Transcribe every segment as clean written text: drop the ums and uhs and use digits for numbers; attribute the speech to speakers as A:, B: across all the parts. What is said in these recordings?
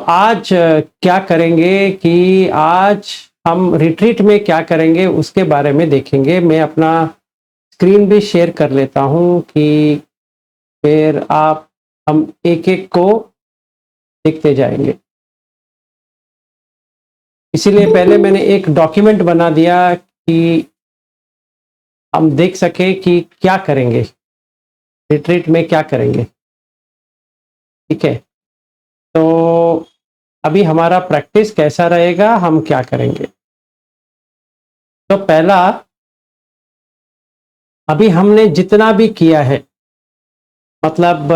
A: आज क्या करेंगे कि आज हम रिट्रीट में क्या करेंगे उसके बारे में देखेंगे। मैं अपना स्क्रीन भी शेयर कर लेता हूं कि फिर हम एक एक को देखते जाएंगे। इसीलिए पहले मैंने एक डॉक्यूमेंट बना दिया कि हम देख सके कि क्या करेंगे, रिट्रीट में क्या करेंगे। ठीक है, तो अभी हमारा प्रैक्टिस कैसा रहेगा, हम क्या करेंगे। तो पहला, अभी हमने जितना भी किया है, मतलब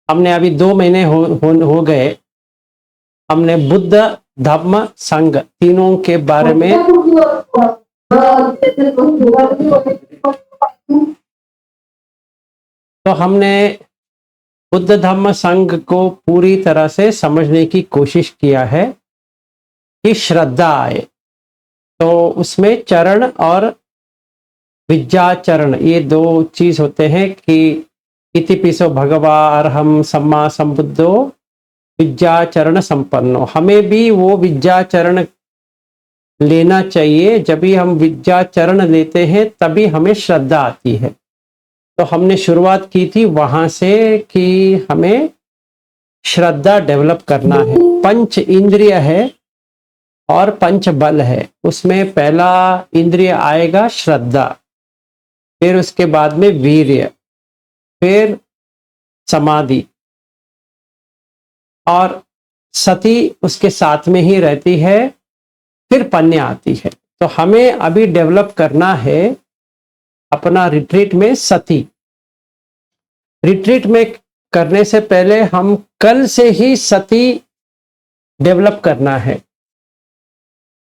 A: हमने अभी 2 महीने हो गए, हमने बुद्ध धम्म संघ तीनों के बारे में तो हमने बुद्ध धम्म संघ को पूरी तरह से समझने की कोशिश किया है कि श्रद्धा आए। तो उसमें चरण और विद्याचरण, ये 2 चीज होते हैं कि इतिपिसो भगवा अरहम सम्मा संबुद्धो विद्याचरण संपन्नो। हमें भी वो विद्याचरण लेना चाहिए। जब भी हम विद्याचरण लेते हैं तभी हमें श्रद्धा आती है। तो हमने शुरुआत की थी वहां से कि हमें श्रद्धा डेवलप करना है। पंच इंद्रिय है और पंच बल है, उसमें पहला इंद्रिय आएगा श्रद्धा, फिर उसके बाद में वीर्य, फिर समाधि और सती उसके साथ में ही रहती है, फिर पन्या आती है। तो हमें अभी डेवलप करना है अपना रिट्रीट में सती। रिट्रीट में करने से पहले हम कल से ही सती डेवलप करना है।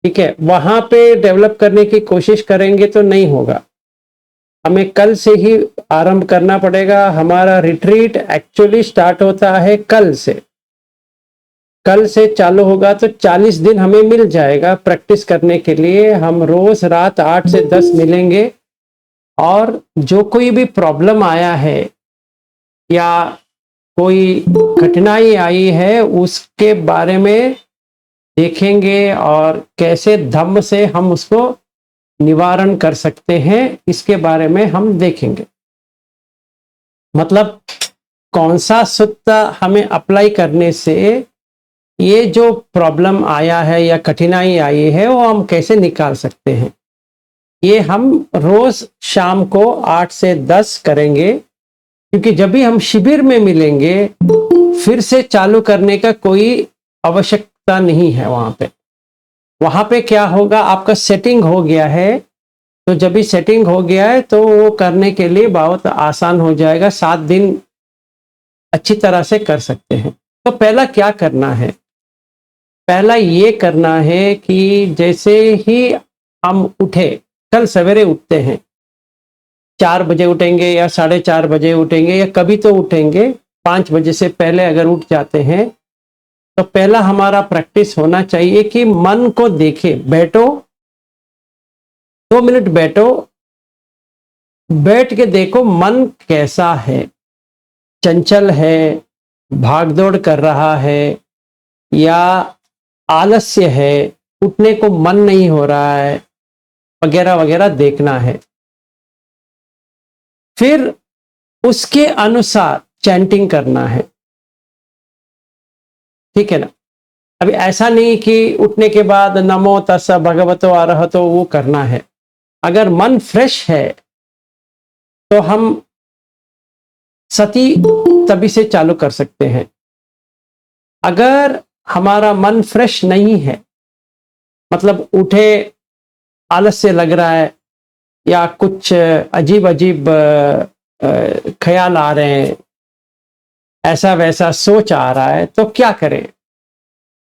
A: ठीक है, वहां पे डेवलप करने की कोशिश करेंगे तो नहीं होगा, हमें कल से ही आरंभ करना पड़ेगा। हमारा रिट्रीट एक्चुअली स्टार्ट होता है कल से। कल से चालू होगा तो 40 दिन हमें मिल जाएगा प्रैक्टिस करने के लिए। हम रोज रात 8 से 10 मिलेंगे और जो कोई भी प्रॉब्लम आया है या कोई कठिनाई आई है उसके बारे में देखेंगे और कैसे धम्म से हम उसको निवारण कर सकते हैं, इसके बारे में हम देखेंगे। मतलब कौन सा सूत्र हमें अप्लाई करने से ये जो प्रॉब्लम आया है या कठिनाई आई है वो हम कैसे निकाल सकते हैं, ये हम रोज शाम को 8 से 10 करेंगे। क्योंकि जब भी हम शिविर में मिलेंगे फिर से चालू करने का कोई आवश्यकता नहीं है। वहां पे क्या होगा, आपका सेटिंग हो गया है। तो जब भी सेटिंग हो गया है तो वो करने के लिए बहुत आसान हो जाएगा। 7 दिन अच्छी तरह से कर सकते हैं। तो पहला क्या करना है, पहला ये करना है कि जैसे ही हम उठे, कल सवेरे उठते हैं, 4 बजे उठेंगे या 4:30 बजे उठेंगे या कभी तो उठेंगे, 5 बजे से पहले अगर उठ जाते हैं तो पहला हमारा प्रैक्टिस होना चाहिए कि मन को देखे। बैठो, 2 मिनट बैठो, बैठ के देखो मन कैसा है, चंचल है, भागदौड़ कर रहा है या आलस्य है, उठने को मन नहीं हो रहा है, वगैरह वगैरह देखना है। फिर उसके अनुसार चैंटिंग करना है। ठीक है ना। अभी ऐसा नहीं कि उठने के बाद नमो तस्स भगवतो अरहतो वो करना है। अगर मन फ्रेश है तो हम सती तभी से चालू कर सकते हैं। अगर हमारा मन फ्रेश नहीं है, मतलब उठे आलस्य लग रहा है या कुछ अजीब अजीब ख्याल आ रहे हैं, ऐसा वैसा सोच आ रहा है, तो क्या करें।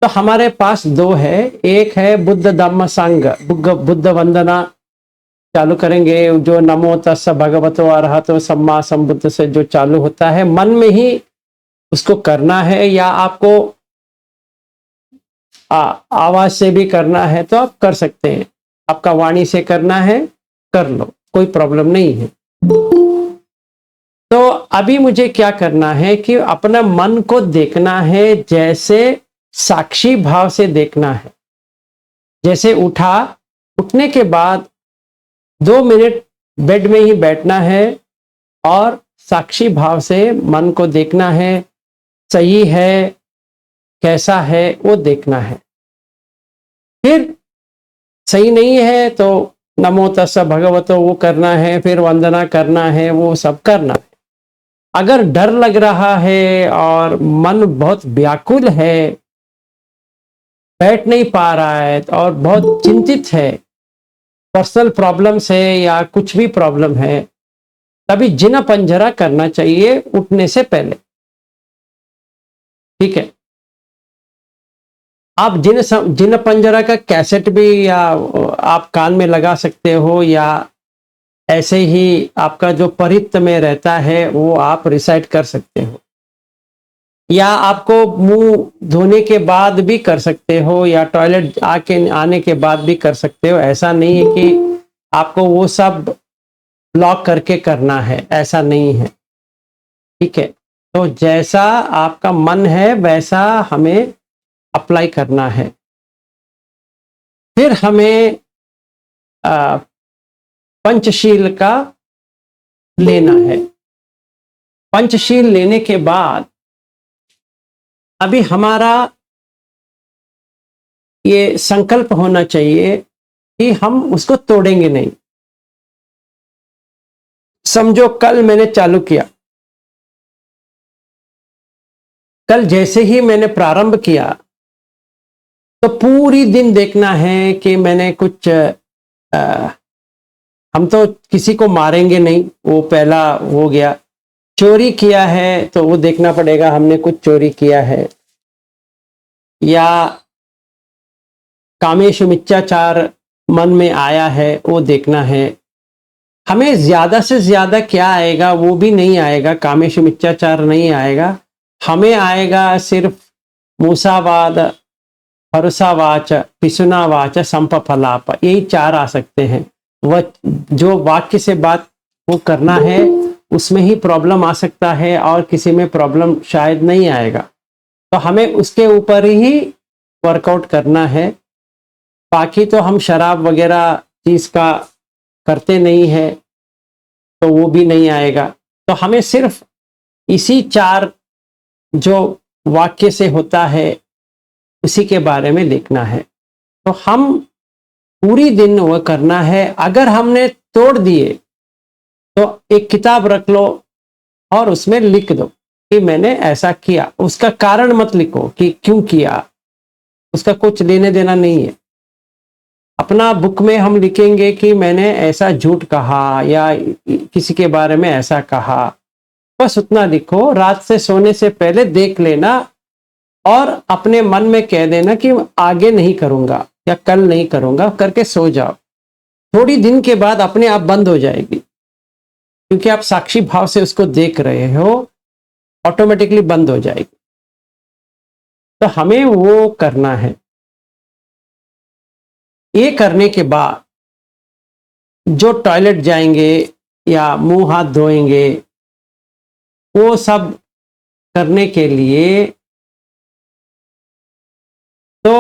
A: तो हमारे पास 2 है। एक है बुद्ध धम्म संघ, बुद्ध वंदना चालू करेंगे, जो नमो तस्स भगवतो अरहतो सम्मा संबुद्ध से जो चालू होता है, मन में ही उसको करना है। या आपको आवाज से भी करना है तो आप कर सकते हैं, आपका वाणी से करना है कर लो, कोई प्रॉब्लम नहीं है। तो अभी मुझे क्या करना है कि अपना मन को देखना है, जैसे साक्षी भाव से देखना है। जैसे उठा, उठने के बाद 2 मिनट बेड में ही बैठना है और साक्षी भाव से मन को देखना है, सही है कैसा है वो देखना है। फिर सही नहीं है तो नमो तस्स भगवतो वो करना है, फिर वंदना करना है, वो सब करना है। अगर डर लग रहा है और मन बहुत व्याकुल है, बैठ नहीं पा रहा है और बहुत चिंतित है, पर्सनल प्रॉब्लम्स है या कुछ भी प्रॉब्लम है, तभी जिना पंजरा करना चाहिए उठने से पहले। ठीक है, आप जिन पंजरा का कैसेट भी या आप कान में लगा सकते हो, या ऐसे ही आपका जो परित में रहता है वो आप रिसाइट कर सकते हो, या आपको मुंह धोने के बाद भी कर सकते हो, या टॉयलेट आने के बाद भी कर सकते हो। ऐसा नहीं है कि आपको वो सब ब्लॉक करके करना है, ऐसा नहीं है। ठीक है, तो जैसा आपका मन है वैसा हमें अप्लाई करना है। फिर हमें पंचशील का लेना है। पंचशील लेने के बाद अभी हमारा ये संकल्प होना चाहिए कि हम उसको तोड़ेंगे नहीं। समझो कल मैंने चालू किया, कल जैसे ही मैंने प्रारंभ किया तो पूरी दिन देखना है कि मैंने कुछ हम तो किसी को मारेंगे नहीं, वो पहला हो गया। चोरी किया है तो वो देखना पड़ेगा हमने कुछ चोरी किया है, या कामेशु मिथ्याचार मन में आया है वो देखना है। हमें ज्यादा से ज्यादा क्या आएगा वो भी नहीं आएगा, कामेशु मिथ्याचार नहीं आएगा, हमें आएगा सिर्फ मूसावाद, हरुषावाच, पिसुनावाच, संपफलाप, यही 4 आ सकते हैं। वह जो वाक्य से बात वो करना है उसमें ही प्रॉब्लम आ सकता है और किसी में प्रॉब्लम शायद नहीं आएगा, तो हमें उसके ऊपर ही वर्कआउट करना है। बाकी तो हम शराब वगैरह चीज का करते नहीं है तो वो भी नहीं आएगा। तो हमें सिर्फ इसी 4 जो वाक्य से होता है उसी के बारे में देखना है। तो हम पूरी दिन वो करना है। अगर हमने तोड़ दिए तो एक किताब रख लो और उसमें लिख दो कि मैंने ऐसा किया। उसका कारण मत लिखो कि क्यों किया, उसका कुछ लेने देना नहीं है। अपना बुक में हम लिखेंगे कि मैंने ऐसा झूठ कहा या किसी के बारे में ऐसा कहा, बस उतना लिखो। रात से सोने से पहले देख लेना और अपने मन में कह देना कि आगे नहीं करूंगा या कल नहीं करूंगा करके सो जाओ। थोड़ी दिन के बाद अपने आप बंद हो जाएगी, क्योंकि आप साक्षी भाव से उसको देख रहे हो, ऑटोमेटिकली बंद हो जाएगी। तो हमें वो करना है। ये करने के बाद जो टॉयलेट जाएंगे या मुंह हाथ धोएंगे, वो सब करने के लिए तो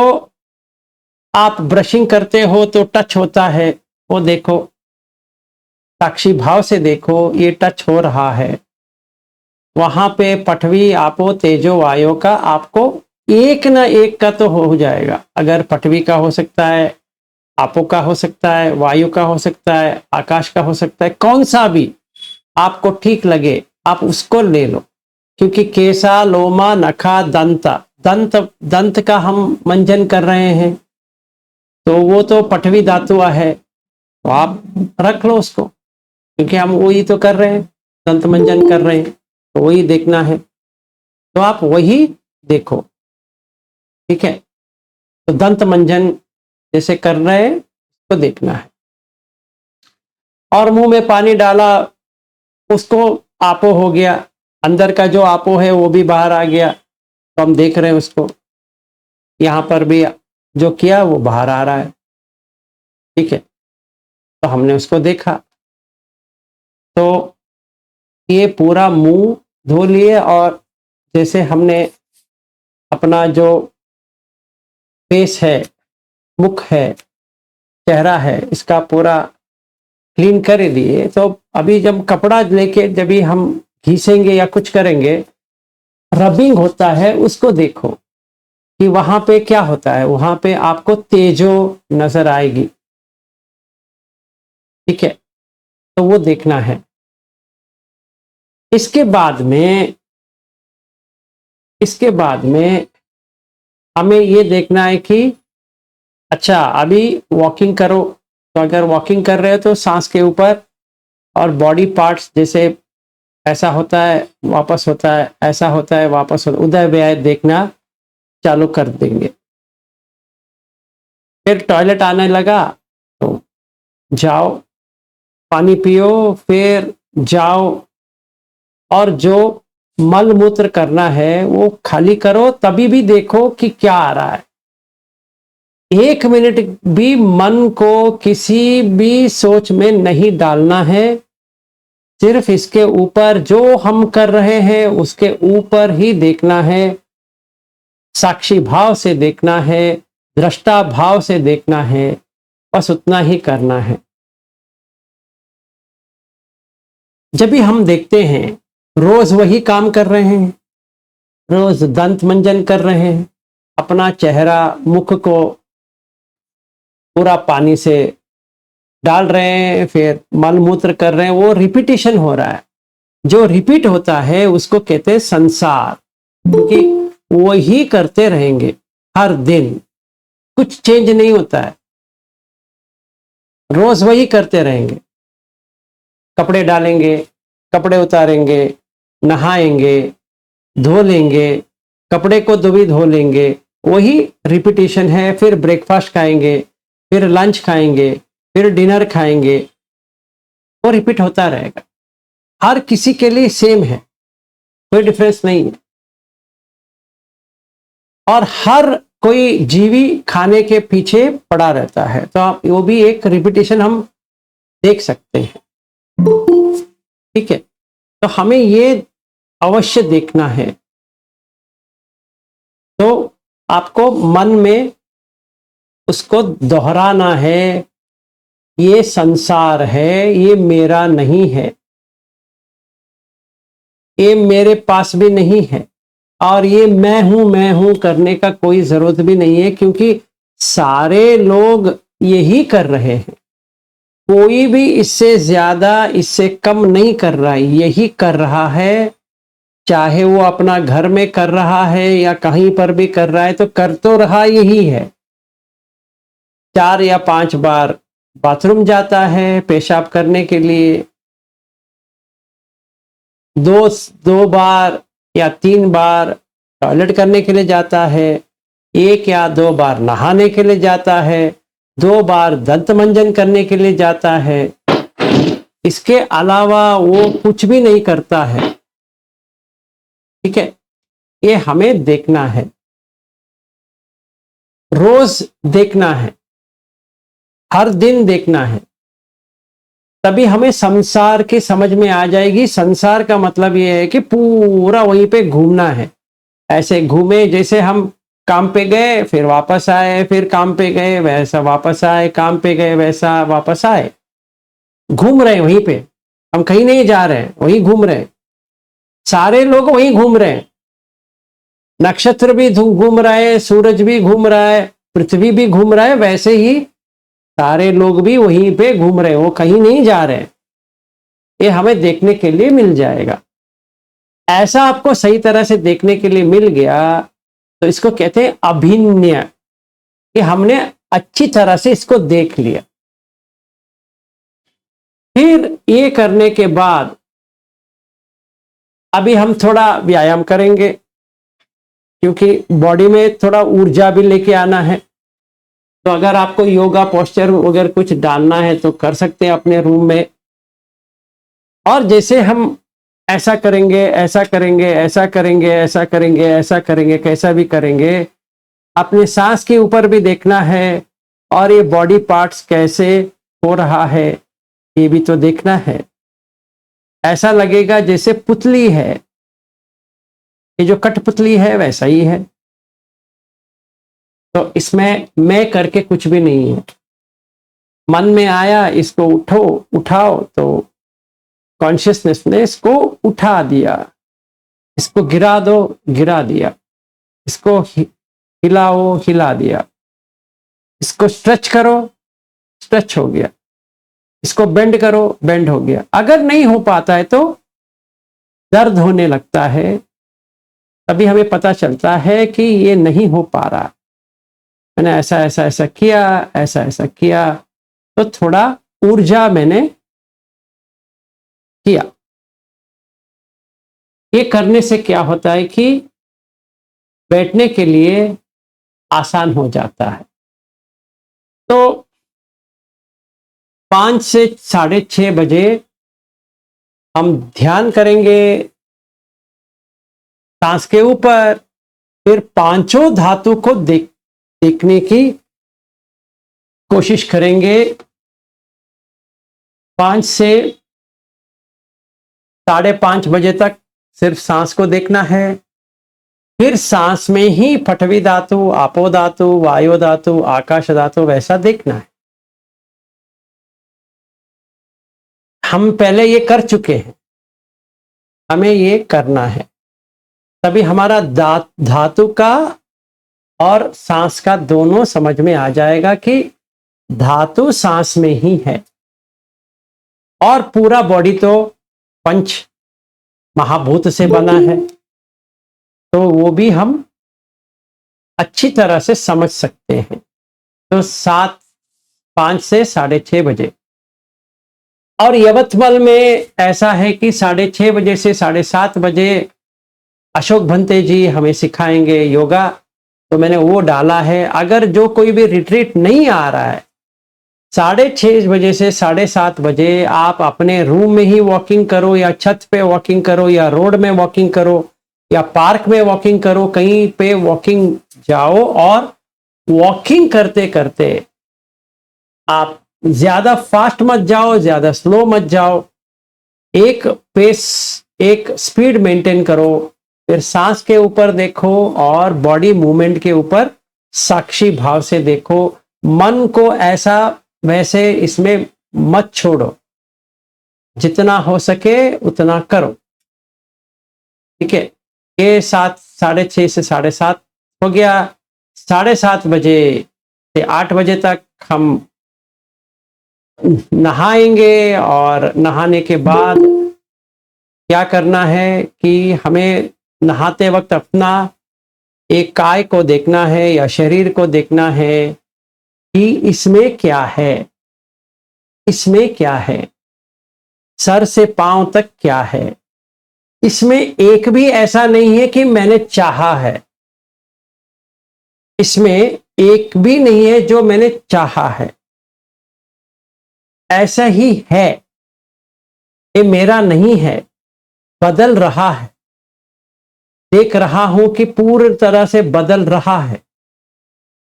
A: आप ब्रशिंग करते हो तो टच होता है, वो देखो, साक्षी भाव से देखो ये टच हो रहा है। वहां पे पठवी आपो तेजो वायु का आपको एक ना एक का तो हो जाएगा। अगर पठवी का हो सकता है, आपो का हो सकता है, वायु का हो सकता है, आकाश का हो सकता है, कौन सा भी आपको ठीक लगे आप उसको ले लो। क्योंकि केसा, लोमा, नखा, दंत का हम मंजन कर रहे हैं तो वो तो पठवी धातु है, तो आप रख लो उसको, क्योंकि हम वही तो कर रहे हैं, दंत मंजन कर रहे हैं, तो वही देखना है, तो आप वही देखो। ठीक है, तो दंत मंजन जैसे कर रहे हैं तो देखना है। और मुंह में पानी डाला, उसको आपो हो गया, अंदर का जो आपो है वो भी बाहर आ गया, तो हम देख रहे हैं उसको। यहां पर भी जो किया वो बाहर आ रहा है। ठीक है, तो हमने उसको देखा। तो ये पूरा मुंह धो लिए और जैसे हमने अपना जो फेस है, मुख है, चेहरा है, इसका पूरा क्लीन कर लिए। तो अभी जब कपड़ा लेके जब भी हम घिसेंगे या कुछ करेंगे, रबिंग होता है, उसको देखो कि वहां पे क्या होता है। वहां पे आपको तेजो नजर आएगी, ठीक है, तो वो देखना है। इसके बाद में हमें ये देखना है कि अच्छा अभी वॉकिंग करो, तो अगर वॉकिंग कर रहे हो तो सांस के ऊपर और बॉडी पार्ट्स, जैसे ऐसा होता है वापस होता है, ऐसा होता है वापस होता है, उदय व्यय देखना चालू कर देंगे। फिर टॉयलेट आने लगा तो जाओ, पानी पियो, फिर जाओ, और जो मल मूत्र करना है वो खाली करो। तभी भी देखो कि क्या आ रहा है। 1 मिनट भी मन को किसी भी सोच में नहीं डालना है। सिर्फ इसके ऊपर जो हम कर रहे हैं उसके ऊपर ही देखना है, साक्षी भाव से देखना है, दृष्टा भाव से देखना है, बस उतना ही करना है। जब भी हम देखते हैं रोज वही काम कर रहे हैं, रोज दंत मंजन कर रहे हैं, अपना चेहरा मुख को पूरा पानी से डाल रहे हैं, फिर मल मूत्र कर रहे हैं, वो रिपीटिशन हो रहा है। जो रिपीट होता है उसको कहते हैं संसार, क्योंकि वही करते रहेंगे हर दिन, कुछ चेंज नहीं होता है, रोज वही करते रहेंगे। कपड़े डालेंगे, कपड़े उतारेंगे, नहाएंगे, धो लेंगे, कपड़े को धो लेंगे, वही रिपीटिशन है। फिर ब्रेकफास्ट खाएंगे, फिर लंच खाएंगे, फिर डिनर खाएंगे, वो रिपीट होता रहेगा। हर किसी के लिए सेम है, कोई डिफरेंस नहीं है। और हर कोई जीवी खाने के पीछे पड़ा रहता है, तो आप वो भी एक रिपीटिशन हम देख सकते हैं, ठीक है। तो हमें ये अवश्य देखना है। तो आपको मन में उसको दोहराना है, ये संसार है, ये मेरा नहीं है, ये मेरे पास भी नहीं है, और ये मैं हूं करने का कोई जरूरत भी नहीं है, क्योंकि सारे लोग यही कर रहे हैं। कोई भी इससे ज्यादा इससे कम नहीं कर रहा है, यही कर रहा है। चाहे वो अपना घर में कर रहा है या कहीं पर भी कर रहा है, तो कर तो रहा यही है। 4 या 5 बार बाथरूम जाता है पेशाब करने के लिए, दो बार या 3 बार टॉयलेट करने के लिए जाता है, 1 या 2 बार नहाने के लिए जाता है, 2 बार दंत मंजन करने के लिए जाता है। इसके अलावा वो कुछ भी नहीं करता है, ठीक है। ये हमें देखना है, रोज देखना है, हर दिन देखना है। तभी हमें संसार की समझ में आ जाएगी। संसार का मतलब ये है कि पूरा वहीं पे घूमना है। ऐसे घूमे जैसे हम काम पे गए फिर वापस आए, फिर काम पे गए वैसा वापस आए, काम पे गए वैसा वापस आए। घूम रहे हैं वहीं पे, हम कहीं नहीं जा रहे हैं, वहीं घूम रहे हैं। सारे लोग वहीं घूम रहे हैं, नक्षत्र भी घूम रहा है, सूरज भी घूम रहा है, पृथ्वी भी घूम रहा है, वैसे ही सारे लोग भी वहीं पे घूम रहे हैं, वो कहीं नहीं जा रहे हैं। ये हमें देखने के लिए मिल जाएगा। ऐसा आपको सही तरह से देखने के लिए मिल गया तो इसको कहते हैं अभिन्य, कि हमने अच्छी तरह से इसको देख लिया। फिर ये करने के बाद अभी हम थोड़ा व्यायाम करेंगे, क्योंकि बॉडी में थोड़ा ऊर्जा भी लेके आना है। तो अगर आपको योगा पोस्चर वगैरह कुछ डालना है तो कर सकते हैं अपने रूम में। और जैसे हम ऐसा करेंगे, ऐसा करेंगे, ऐसा करेंगे, ऐसा करेंगे, ऐसा करेंगे, कैसा भी करेंगे, अपने सांस के ऊपर भी देखना है, और ये बॉडी पार्ट्स कैसे हो रहा है ये भी तो देखना है। ऐसा लगेगा जैसे पुतली है, ये जो कठपुतली है वैसा ही है। तो इसमें मैं करके कुछ भी नहीं है। मन में आया इसको उठाओ तो कॉन्शियसनेस ने इसको उठा दिया, इसको गिरा दो गिरा दिया, इसको हिलाओ हिला दिया, इसको स्ट्रेच करो स्ट्रेच हो गया, इसको बेंड करो बेंड हो गया। अगर नहीं हो पाता है तो दर्द होने लगता है, तभी हमें पता चलता है कि ये नहीं हो पा रहा, मैंने ऐसा ऐसा ऐसा किया, ऐसा ऐसा किया, तो थोड़ा ऊर्जा मैंने किया। ये करने से क्या होता है कि बैठने के लिए आसान हो जाता है। तो 5 से 6:30 बजे हम ध्यान करेंगे सांस के ऊपर, फिर पांचों धातु को देखने की कोशिश करेंगे। 5 से 5:30 बजे तक सिर्फ सांस को देखना है। फिर सांस में ही पृथ्वी धातु, आपो धातु, वायु धातु, आकाश धातु वैसा देखना है। हम पहले ये कर चुके हैं, हमें ये करना है, तभी हमारा धातु का और सांस का दोनों समझ में आ जाएगा कि धातु सांस में ही है। और पूरा बॉडी तो पंच महाभूत से बना है, तो वो भी हम अच्छी तरह से समझ सकते हैं। तो 5 से 6:30 बजे। और यवतमल में ऐसा है कि 6:30 बजे से 7:30 बजे अशोक भंते जी हमें सिखाएंगे योगा, तो मैंने वो डाला है। अगर जो कोई भी रिट्रीट नहीं आ रहा है, 6:30 बजे से 7:30 बजे आप अपने रूम में ही वॉकिंग करो, या छत पे वॉकिंग करो, या रोड में वॉकिंग करो, या पार्क में वॉकिंग करो, कहीं पे वॉकिंग जाओ। और वॉकिंग करते करते आप ज्यादा फास्ट मत जाओ, ज्यादा स्लो मत जाओ, एक पेस एक स्पीड मेंटेन करो। फिर सांस के ऊपर देखो और बॉडी मूवमेंट के ऊपर साक्षी भाव से देखो। मन को ऐसा वैसे इसमें मत छोड़ो, जितना हो सके उतना करो, ठीक है। ये 6:30 से 7:30 हो गया। 7:30 बजे से 8 बजे तक हम नहाएंगे, और नहाने के बाद क्या करना है कि हमें नहाते वक्त अपना एक काय को देखना है या शरीर को देखना है कि इसमें क्या है, इसमें क्या है, सर से पांव तक क्या है। इसमें एक भी ऐसा नहीं है कि मैंने चाहा है, इसमें एक भी नहीं है जो मैंने चाहा है, ऐसा ही है। ये मेरा नहीं है, बदल रहा है, देख रहा हूं कि पूरी तरह से बदल रहा है।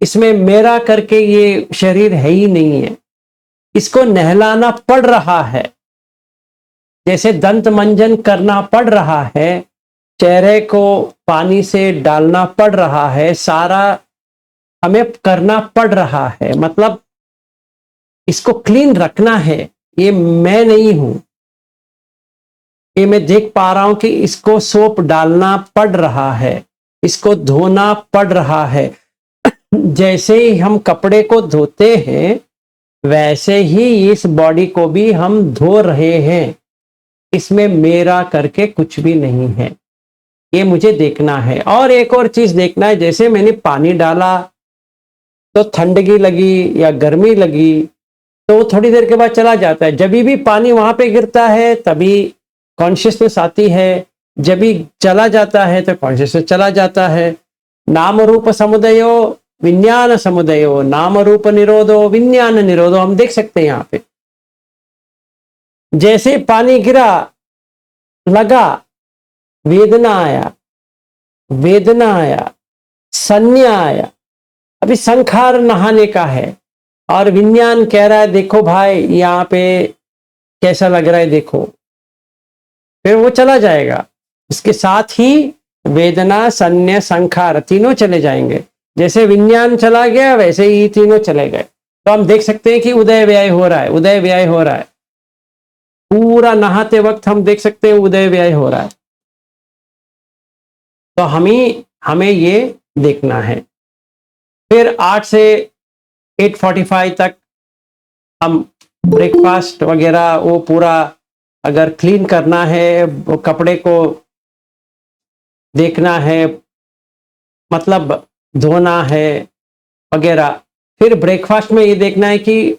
A: इसमें मेरा करके ये शरीर है ही नहीं है, इसको नहलाना पड़ रहा है, जैसे दंत मंजन करना पड़ रहा है, चेहरे को पानी से डालना पड़ रहा है, सारा हमें करना पड़ रहा है। मतलब इसको क्लीन रखना है। ये मैं नहीं हूं, ये मैं देख पा रहा हूं कि इसको सोप डालना पड़ रहा है, इसको धोना पड़ रहा है। जैसे ही हम कपड़े को धोते हैं वैसे ही इस बॉडी को भी हम धो रहे हैं। इसमें मेरा करके कुछ भी नहीं है, ये मुझे देखना है। और एक और चीज देखना है, जैसे मैंने पानी डाला तो ठंडगी लगी या गर्मी लगी, तो थोड़ी देर के बाद चला जाता है। जब भी पानी वहां पे गिरता है तभी कॉन्शियसनेस आती है, जब भी चला जाता है तो कॉन्शियसनेस चला जाता है। नाम रूप समुदयो विज्ञान समुदयो, नाम रूप निरोधो विज्ञान निरोधो, हम देख सकते हैं यहाँ पे। जैसे पानी गिरा, लगा, वेदना आया, वेदना आया, संज्ञा आया। अभी संखार नहाने का है और विज्ञान कह रहा है देखो भाई यहाँ पे कैसा लग रहा है, देखो फिर वो चला जाएगा। इसके साथ ही वेदना, संज्ञा, संखार तीनों चले जाएंगे। जैसे विज्ञान चला गया वैसे ही तीनों चले गए। तो हम देख सकते हैं कि उदय व्यय हो रहा है, उदय व्यय हो रहा है। पूरा नहाते वक्त हम देख सकते हैं उदय व्यय हो रहा है। तो हमें ये देखना है। फिर 8 से 8:45 तक हम ब्रेकफास्ट वगैरह वो पूरा अगर क्लीन करना है, वो कपड़े को देखना है, मतलब धोना है वगैरह। फिर ब्रेकफास्ट में ये देखना है कि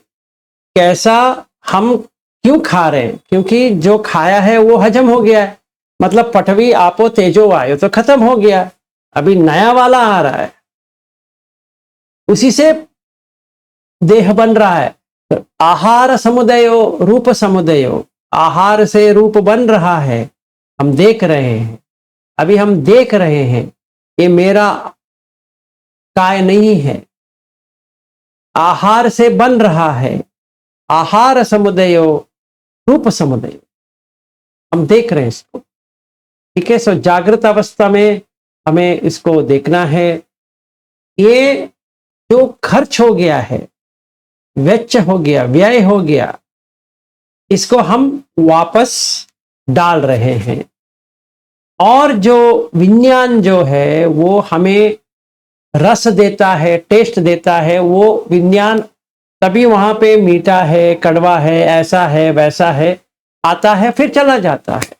A: कैसा हम क्यों खा रहे हैं, क्योंकि जो खाया है वो हजम हो गया है। मतलब पठवी आपो तेजो वायु तो खत्म हो गया, अभी नया वाला आ रहा है, उसी से देह बन रहा है। तो आहार समुदयो रूप समुदयो, आहार से रूप बन रहा है। हम देख रहे हैं, अभी हम देख रहे हैं, ये मेरा काय नहीं है, आहार से बन रहा है। आहार समुदयो रूप समुदय, हम देख रहे हैं इसको। ठीक है, सो जागृत अवस्था में हमें इसको देखना है। ये जो खर्च हो गया है, वेच्च हो गया, व्यय हो गया, इसको हम वापस डाल रहे हैं। और जो विज्ञान जो है वो हमें रस देता है, टेस्ट देता है, वो विज्ञान तभी वहां पे मीठा है, कड़वा है, ऐसा है, वैसा है आता है, फिर चला जाता है।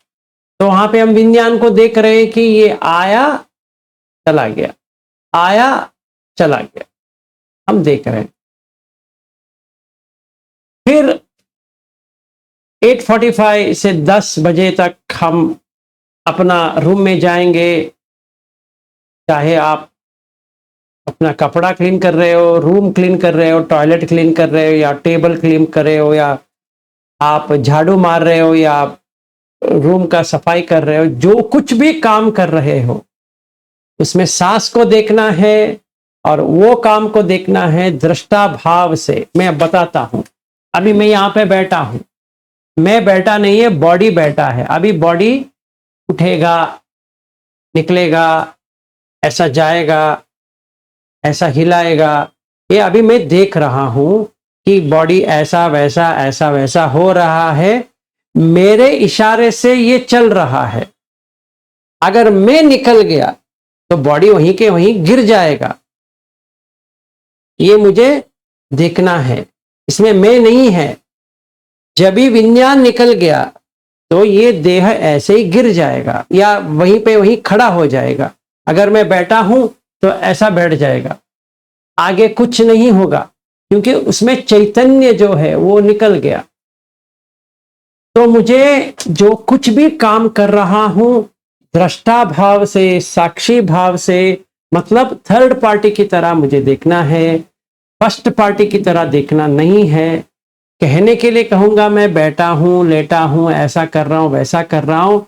A: तो वहां पे हम विज्ञान को देख रहे हैं कि ये आया चला गया, आया चला गया, हम देख रहे हैं। फिर 8:45 से 10 बजे तक हम अपना रूम में जाएंगे। चाहे आप अपना कपड़ा क्लीन कर रहे हो, रूम क्लीन कर रहे हो, टॉयलेट क्लीन कर रहे हो, या टेबल क्लीन कर रहे हो, या आप झाड़ू मार रहे हो, या रूम का सफाई कर रहे हो, जो कुछ भी काम कर रहे हो उसमें सांस को देखना है और वो काम को देखना है दृष्टा भाव से। मैं अब बताता हूं। अभी मैं यहां पे बैठा हूं, मैं बैठा नहीं है, बॉडी बैठा है। अभी बॉडी उठेगा, निकलेगा, ऐसा जाएगा, ऐसा हिलाएगा, ये अभी मैं देख रहा हूं कि बॉडी ऐसा वैसा ऐसा वैसा हो रहा है, मेरे इशारे से ये चल रहा है। अगर मैं निकल गया तो बॉडी वहीं के वहीं गिर जाएगा। ये मुझे देखना है, इसमें मैं नहीं है। जब भी विज्ञान निकल गया तो ये देह ऐसे ही गिर जाएगा या वहीं पे वहीं खड़ा हो जाएगा। अगर मैं बैठा हूं तो ऐसा बैठ जाएगा, आगे कुछ नहीं होगा, क्योंकि उसमें चैतन्य जो है वो निकल गया। तो मुझे जो कुछ भी काम कर रहा हूं दृष्टा भाव से, साक्षी भाव से, मतलब थर्ड पार्टी की तरह मुझे देखना है, फर्स्ट पार्टी की तरह देखना नहीं है। कहने के लिए कहूंगा मैं बैठा हूं, लेटा हूं, ऐसा कर रहा हूं, वैसा कर रहा हूं,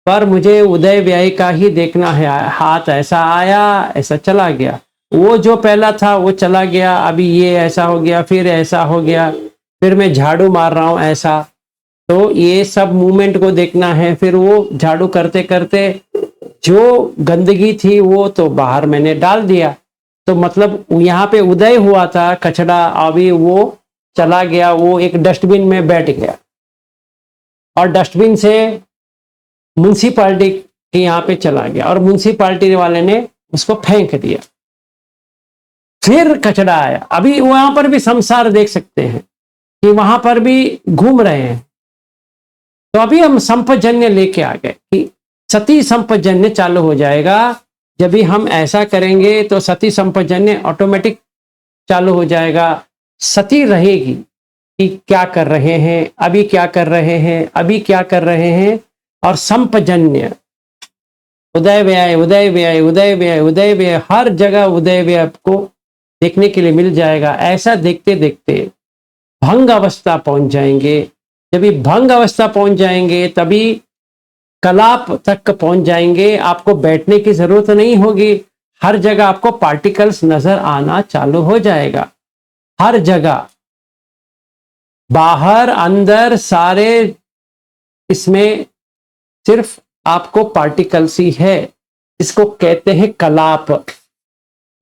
A: पर मुझे उदय व्यय का ही देखना है। हाथ ऐसा आया, ऐसा चला गया, वो जो पहला था वो चला गया, अभी ये ऐसा हो गया, फिर ऐसा हो गया, फिर मैं झाड़ू मार रहा हूं ऐसा। तो ये सब मूवमेंट को देखना है। फिर वो झाड़ू करते करते जो गंदगी थी वो तो बाहर मैंने डाल दिया, तो मतलब यहाँ पे उदय हुआ था कचरा, अभी वो चला गया, वो एक डस्टबिन में बैठ गया, और डस्टबिन से म्युनिसिपैलिटी के यहाँ पे चला गया, और म्युनिसिपैलिटी वाले ने उसको फेंक दिया। फिर कचरा आया, अभी वहां पर भी संसार देख सकते हैं कि वहां पर भी घूम रहे हैं। तो अभी हम संपजन्य लेके आ गए कि सती संपजन्य चालू हो जाएगा। जब भी हम ऐसा करेंगे तो सती संपजन्य ऑटोमेटिक चालू हो जाएगा। सती रहेगी कि क्या कर रहे हैं, अभी क्या कर रहे हैं, अभी क्या कर रहे हैं, और संपजन्य उदय व्यय, उदय व्यय, उदय व्यय, उदय व्यय, हर जगह उदय व्यय आपको देखने के लिए मिल जाएगा। ऐसा देखते देखते भंग अवस्था पहुंच जाएंगे। जब भी भंग अवस्था पहुंच जाएंगे तभी कलाप तक पहुंच जाएंगे। आपको बैठने की जरूरत नहीं होगी, हर जगह आपको पार्टिकल्स नजर आना चालू हो जाएगा। हर जगह, बाहर अंदर, सारे इसमें सिर्फ आपको पार्टिकल्स ही है। इसको कहते हैं कलाप।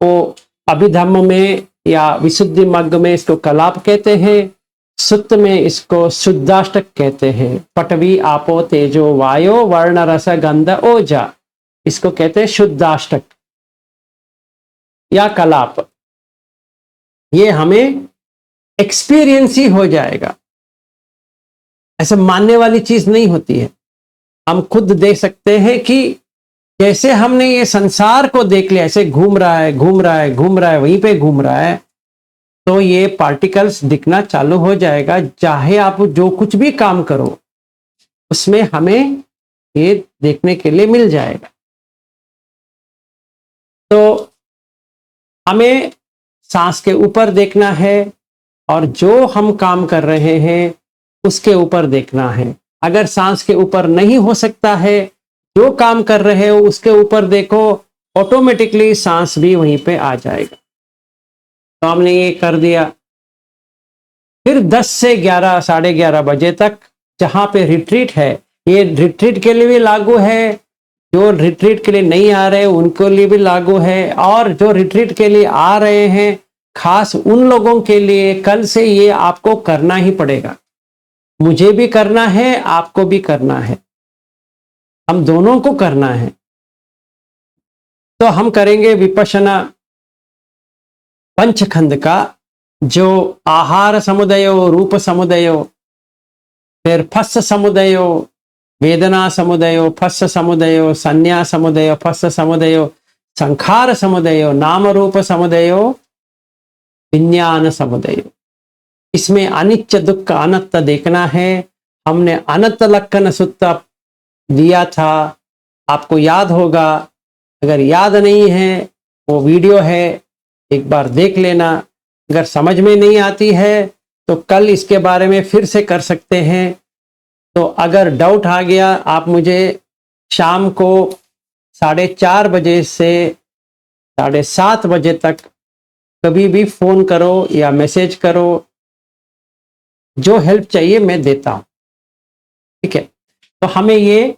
A: वो अभिधम्म में या विशुद्धि मग्ग में इसको कलाप कहते हैं, सुत्त में इसको शुद्धाष्टक कहते हैं। पटवी आपो तेजो वायो वर्ण रस गंध ओजा, इसको कहते हैं शुद्धाष्टक या कलाप। ये हमें एक्सपीरियंस ही हो जाएगा, ऐसे मानने वाली चीज नहीं होती है। हम खुद देख सकते हैं कि जैसे हमने ये संसार को देख लिया, ऐसे घूम रहा है घूम रहा है घूम रहा है, वहीं पे घूम रहा है, तो ये पार्टिकल्स दिखना चालू हो जाएगा। चाहे आप जो कुछ भी काम करो उसमें हमें ये देखने के लिए मिल जाएगा। तो हमें सांस के ऊपर देखना है और जो हम काम कर रहे हैं उसके ऊपर देखना है। अगर सांस के ऊपर नहीं हो सकता है, जो काम कर रहे हो उसके ऊपर देखो, ऑटोमेटिकली सांस भी वहीं पे आ जाएगा। तो हमने ये कर दिया। फिर 10 से 11 साढ़े 11 बजे तक जहां पे रिट्रीट है, ये रिट्रीट के लिए भी लागू है, जो रिट्रीट के लिए नहीं आ रहे उनके लिए भी लागू है, और जो रिट्रीट के लिए आ रहे हैं खास उन लोगों के लिए कल से ये आपको करना ही पड़ेगा। मुझे भी करना है, आपको भी करना है, हम दोनों को करना है। तो हम करेंगे विपश्यना पंचखंड का, जो आहार समुदयो, रूप समुदयो, फिर फस्स समुदयो, वेदना समुदयो, फस्स समुदयो, संज्ञा समुदयो, फस्स समुदयो, संखार समुदयो, नाम रूप समुदयो, विज्ञान समुदयो। इसमें अनित्य दुख अनंत देखना है। हमने अनंत लक्षण सूत्र दिया था, आपको याद होगा। अगर याद नहीं है वो वीडियो है, एक बार देख लेना। अगर समझ में नहीं आती है तो कल इसके बारे में फिर से कर सकते हैं। तो अगर डाउट आ गया, आप मुझे शाम को 4:30 बजे से 7:30 बजे तक कभी भी फोन करो या मैसेज करो, जो हेल्प चाहिए मैं देता हूं। ठीक है, तो हमें ये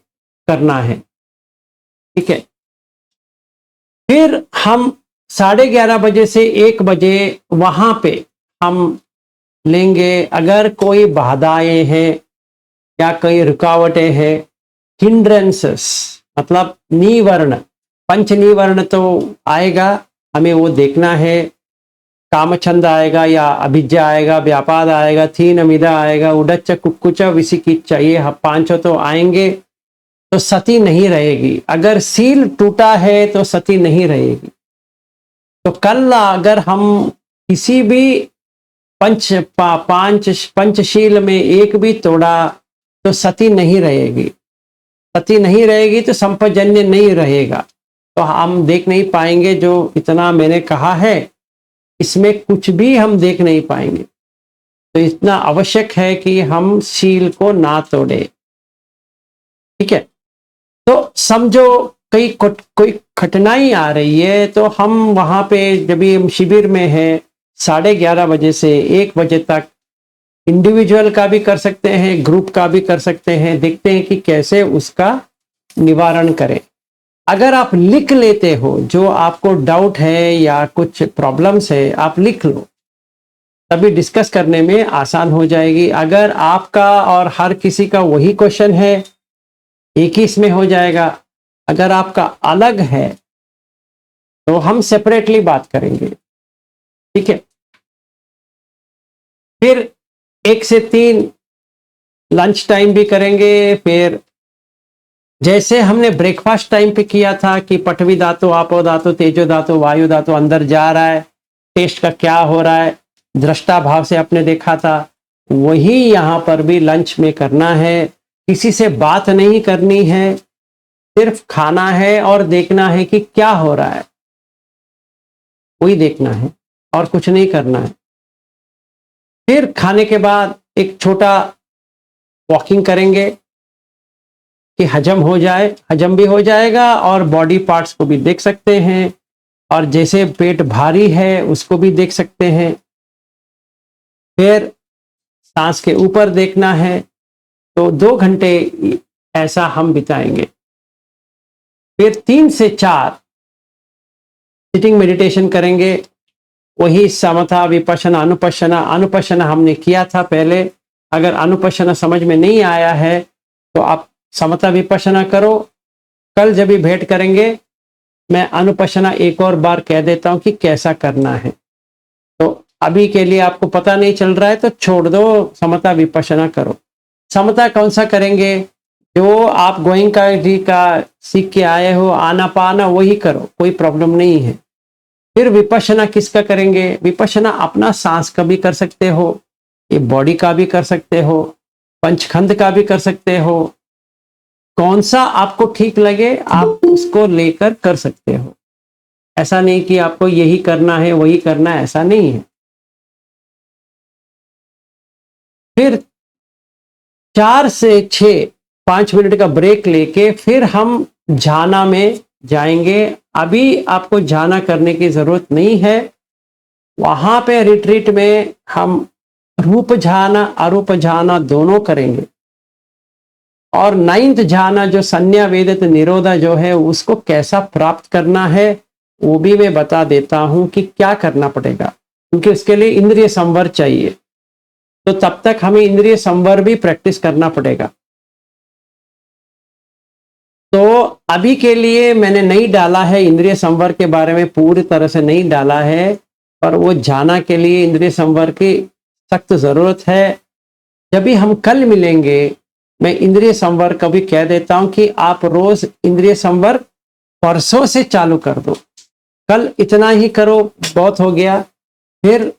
A: करना है। ठीक है, फिर हम 11:30 बजे से 1 बजे वहां पे हम लेंगे। अगर कोई बाधाएं हैं या कोई रुकावटें हैं, हिंड्रेंसेस मतलब निवर्ण, पंच निवर्ण तो आएगा, हमें वो देखना है। कामछंद आएगा या अभिज्ञा आएगा, व्यापाद आएगा, थीन अमिदा आएगा, उडच्च कुक्कुच विसिकिच्चा, ये 5 तो आएंगे। तो सती नहीं रहेगी। अगर सील टूटा है तो सती नहीं रहेगी। तो कल अगर हम किसी भी पंचशील में एक भी तोड़ा तो सती नहीं रहेगी। सती नहीं रहेगी तो संपजन्य नहीं रहेगा, तो हम देख नहीं पाएंगे। जो इतना मैंने कहा है इसमें कुछ भी हम देख नहीं पाएंगे। तो इतना आवश्यक है कि हम शील को ना तोड़े। ठीक है, तो समझो कोई कठिनाई आ रही है, तो हम वहां पे जब हम शिविर में है 11:30 बजे से 1 बजे तक इंडिविजुअल का भी कर सकते हैं, ग्रुप का भी कर सकते हैं। देखते हैं कि कैसे उसका निवारण करें। अगर आप लिख लेते हो जो आपको डाउट है या कुछ प्रॉब्लम्स है, आप लिख लो, तभी डिस्कस करने में आसान हो जाएगी। अगर आपका और हर किसी का वही क्वेश्चन है, एक ही इसमें हो जाएगा। अगर आपका अलग है तो हम सेपरेटली बात करेंगे। ठीक है, फिर 1 से 3 लंच टाइम भी करेंगे। फिर जैसे हमने ब्रेकफास्ट टाइम पे किया था कि पठवी धातु, आपो धातु, तेजो धातु, वायु धातु अंदर जा रहा है, टेस्ट का क्या हो रहा है, दृष्टा भाव से आपने देखा था, वही यहां पर भी लंच में करना है। किसी से बात नहीं करनी है, सिर्फ खाना है और देखना है कि क्या हो रहा है, वही देखना है और कुछ नहीं करना है। फिर खाने के बाद एक छोटा वॉकिंग करेंगे कि हजम हो जाए, हजम भी हो जाएगा और बॉडी पार्ट्स को भी देख सकते हैं, और जैसे पेट भारी है उसको भी देख सकते हैं। फिर सांस के ऊपर देखना है। तो 2 घंटे ऐसा हम बिताएंगे। फिर 3 से 4 सिटिंग मेडिटेशन करेंगे, वही समथा विपश्यना अनुपश्यना। अनुपश्यना हमने किया था पहले, अगर अनुपश्यना समझ में नहीं आया है तो आप समता विपश्यना करो। कल जब भी भेंट करेंगे मैं अनुपश्यना एक और बार कह देता हूं कि कैसा करना है। तो अभी के लिए आपको पता नहीं चल रहा है तो छोड़ दो, समता विपश्यना करो। समता कौन सा करेंगे? जो आप गोइंका जी का सीख के आए हो आनापाना वही करो, कोई प्रॉब्लम नहीं है। फिर विपश्यना किसका करेंगे? विपश्यना अपना सांस का भी कर सकते हो, ये बॉडी का भी कर सकते हो, पंचखंड का भी कर सकते हो। कौन सा आपको ठीक लगे आप उसको लेकर कर सकते हो। ऐसा नहीं कि आपको यही करना है वही करना है, ऐसा नहीं है। फिर 4 से 6 5 मिनट का ब्रेक लेके फिर हम झाना में जाएंगे। अभी आपको झाना करने की जरूरत नहीं है, वहां पे रिट्रीट में हम रूप झाना अरूप झाना दोनों करेंगे। और 9th झाना जो संज्ञा वेदित निरोधा जो है उसको कैसा प्राप्त करना है वो भी मैं बता देता हूं कि क्या करना पड़ेगा, क्योंकि उसके लिए इंद्रिय संवर चाहिए। तो तब तक हमें इंद्रिय संवर भी प्रैक्टिस करना पड़ेगा। तो अभी के लिए मैंने नहीं डाला है इंद्रिय संवर के बारे में, पूरी तरह से नहीं डाला है, पर वो जाना के लिए इंद्रिय संवर की सख्त जरूरत है। जब भी हम कल मिलेंगे मैं इंद्रिय संवर का भी कह देता हूं कि आप रोज इंद्रिय संवर परसों से चालू कर दो। कल इतना ही करो, बहुत हो गया। फिर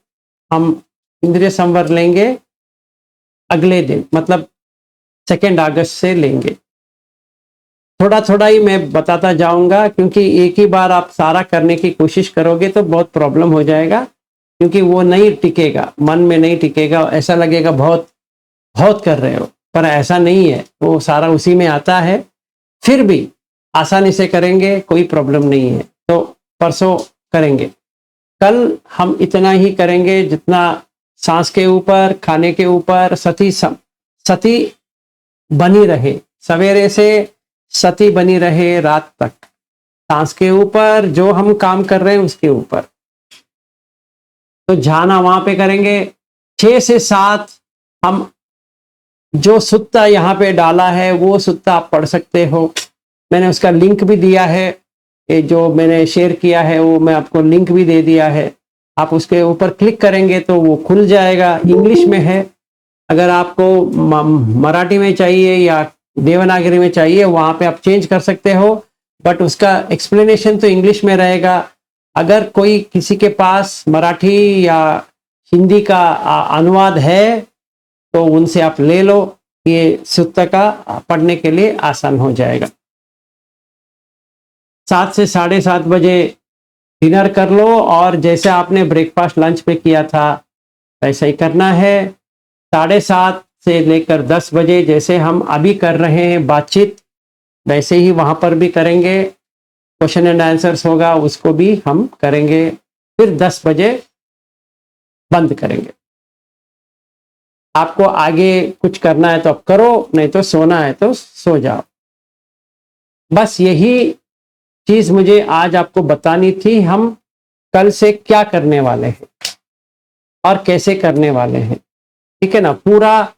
A: हम इंद्रिय संवर लेंगे अगले दिन, मतलब 2 अगस्त से लेंगे। थोड़ा थोड़ा ही मैं बताता जाऊंगा, क्योंकि एक ही बार आप सारा करने की कोशिश करोगे तो बहुत प्रॉब्लम हो जाएगा, क्योंकि वो नहीं टिकेगा, मन में नहीं टिकेगा। ऐसा लगेगा बहुत बहुत कर रहे हो, पर ऐसा नहीं है, वो सारा उसी में आता है। फिर भी आसानी से करेंगे, कोई प्रॉब्लम नहीं है। तो परसों करेंगे। कल हम इतना ही करेंगे जितना सांस के ऊपर, खाने के ऊपर सती बनी रहे, सवेरे से सती बनी रहे रात तक। सांस के ऊपर, जो हम काम कर रहे हैं उसके ऊपर। तो झाना वहां पे करेंगे। 6 से 7 हम जो सुत्ता यहाँ पे डाला है वो सुत्ता आप पढ़ सकते हो। मैंने उसका लिंक भी दिया है, ये जो मैंने शेयर किया है वो मैं आपको लिंक भी दे दिया है। आप उसके ऊपर क्लिक करेंगे तो वो खुल जाएगा, इंग्लिश में है। अगर आपको मराठी में चाहिए या देवनागरी में चाहिए वहां पे आप चेंज कर सकते हो, बट उसका एक्सप्लेनेशन तो इंग्लिश में रहेगा। अगर कोई किसी के पास मराठी या हिंदी का अनुवाद है तो उनसे आप ले लो, ये सुत्ता का पढ़ने के लिए आसान हो जाएगा। 7 से 7:30 बजे डिनर कर लो, और जैसे आपने ब्रेकफास्ट लंच पे किया था वैसा ही करना है। 7:30 से लेकर 10 बजे जैसे हम अभी कर रहे हैं बातचीत, वैसे ही वहां पर भी करेंगे। क्वेश्चन एंड आंसर्स होगा, उसको भी हम करेंगे। फिर 10 बजे बंद करेंगे। आपको आगे कुछ करना है तो आप करो, नहीं तो सोना है तो सो जाओ। बस यही चीज मुझे आज आपको बतानी थी, हम कल से क्या करने वाले हैं और कैसे करने वाले हैं। ठीक है ना, पूरा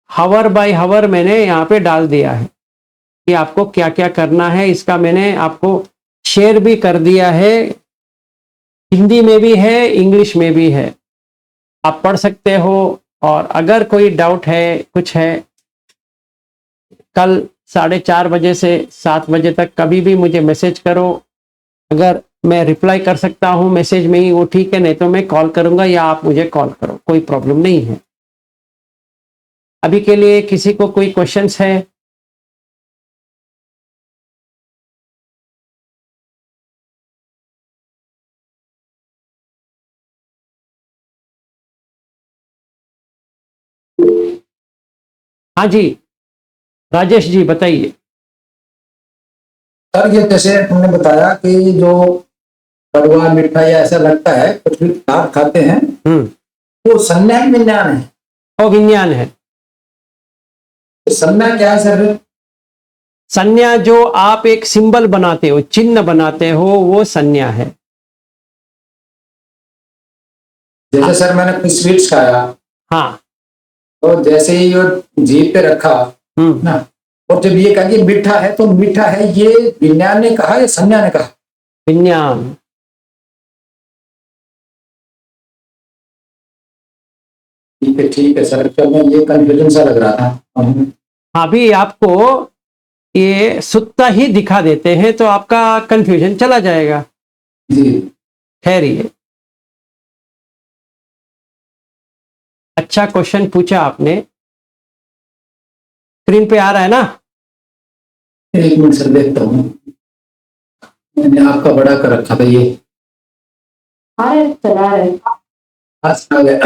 A: हावर बाय हावर मैंने यहाँ पे डाल दिया है कि आपको क्या क्या करना है। इसका मैंने आपको शेयर भी कर दिया है, हिंदी में भी है इंग्लिश में भी है, आप पढ़ सकते हो। और अगर कोई डाउट है कुछ है, कल 4:30 बजे से 7 बजे तक कभी भी मुझे मैसेज करो। अगर मैं रिप्लाई कर सकता हूं मैसेज में ही वो ठीक है, नहीं तो मैं कॉल करूंगा या आप मुझे कॉल करो, कोई प्रॉब्लम नहीं है। अभी के लिए किसी को कोई क्वेश्चंस है? हाँ जी, राजेश जी बताइए।
B: सर ये जैसे तुमने बताया कि जो कड़वा मीठा या ऐसा लगता है कुछ भी आप खाते हैं, वो संज्ञा की विज्ञान है
A: और विज्ञान है।
B: संज्ञा क्या है सर?
A: संज्ञा जो आप एक सिंबल बनाते हो, चिन्ह बनाते हो, वो संज्ञा है।
B: जैसे सर मैंने कुछ स्वीट्स खाया,
A: हाँ,
B: तो जैसे ही वो जीभ पे रखा ना, और जब ये कहा कि मीठा है, तो मीठा है ये विज्ञान ने कहा या संज्ञा ने कहा?
A: विज्ञान।
B: ठीक है सर, तो मैं ये कंफ्यूजन सा लग रहा था।
A: अभी आपको ये सुत्ता ही दिखा देते हैं तो आपका कंफ्यूजन चला जाएगा।
B: जी।
A: खैर, ये अच्छा क्वेश्चन पूछा आपने। स्क्रीन पे आ रहा है ना?
B: एक मिनट सर, देखता हूँ। मैंने आपका बड़ा कर रखा था ये।
C: चला रहे।
B: आज आ गया।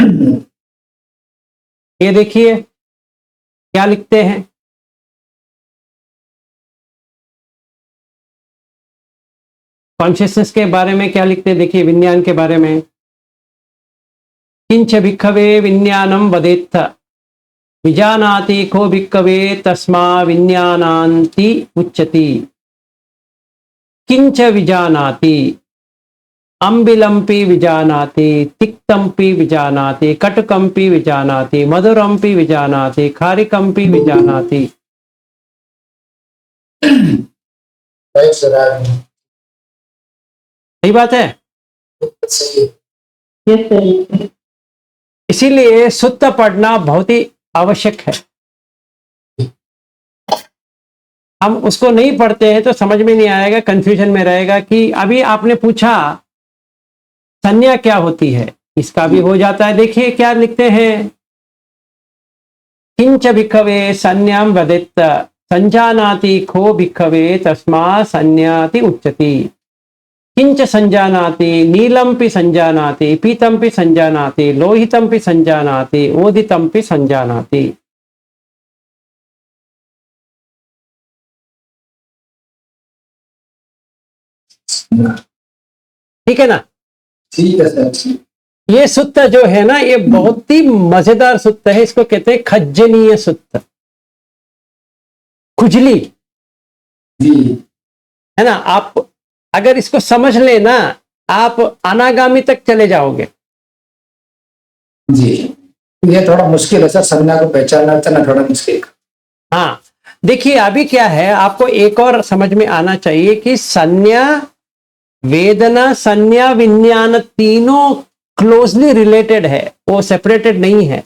A: ये देखिए क्या लिखते हैं। कॉन्शियसनेस के बारे में क्या लिखते हैं, देखिए विज्ञान के बारे में। किंच भिक्खवे विज्ञानम वदेत्थ विजानाति को भिक्खवे तस्मा विज्ञानान्ति उच्यति। किंच विजानाति, अम्बिलंपि विजानाति, तिक्तंपि विजानाति, कटुकंपि विजानाति, मधुरंपि विजानाति, खारिकंपि विजानाति। सही बात है। इसीलिए सुत्त पढ़ना बहुत ही आवश्यक है। हम उसको नहीं पढ़ते हैं तो समझ में नहीं आएगा, कंफ्यूजन में रहेगा कि अभी आपने पूछा संज्ञा क्या होती है, इसका भी हो जाता है। देखिए क्या लिखते हैं। किंच भिक्खवे संज्ञां वदेत्त संजानाति को भिक्खवे तस्मा संज्ञाति उच्यति। किंच संजानाति, नीलंपि संजानाति, पीतंपि संजानाति, लोहितंपि संजानाति, ओदितंपि संजानाति। ठीक है ना?
B: ठीक है सर।
A: ये सुत्त जो है ना, ये बहुत ही मजेदार सुत्त है। इसको कहते हैं खज्जनीय सुत्त, खुजली,
B: जी।
A: है ना। आप अगर इसको समझ लेना, आप अनागामी तक चले जाओगे।
B: जी, ये थोड़ा मुश्किल है सर, संज्ञा को पहचानना थोड़ा मुश्किल।
A: हाँ, देखिए अभी क्या है, आपको एक और समझ में आना चाहिए कि संज्ञा, वेदना, संज्ञा, विज्ञान तीनों क्लोजली रिलेटेड है, वो सेपरेटेड नहीं है।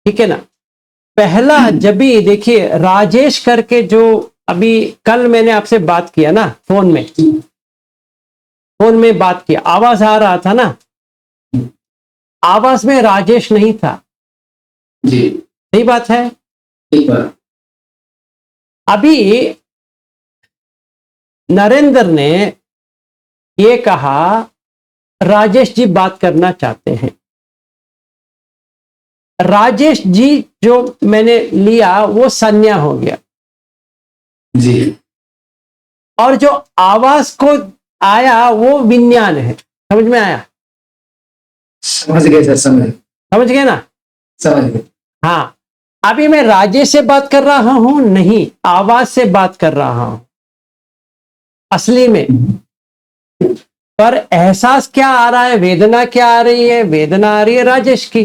A: ठीक है ना। पहला जब भी देखिए राजेश करके, जो अभी कल मैंने आपसे बात किया ना, फोन में बात किया, आवाज आ रहा था ना, आवाज में राजेश नहीं था।
B: जी,
A: सही बात है।
B: ठीक बात।
A: अभी नरेंद्र ने ये कहा राजेश जी बात करना चाहते हैं। राजेश जी जो मैंने लिया वो संज्ञा हो गया,
B: जी।
A: और जो आवाज को आया वो विज्ञान है। समझ में आया?
B: समझ गए सर, समझ
A: गए ना?
B: समझ गए।
A: हाँ, अभी मैं राजेश से बात कर रहा हूं, नहीं, आवाज से बात कर रहा हूं असली में। पर एहसास क्या आ रहा है, वेदना क्या आ रही है? वेदना आ रही है राजेश की।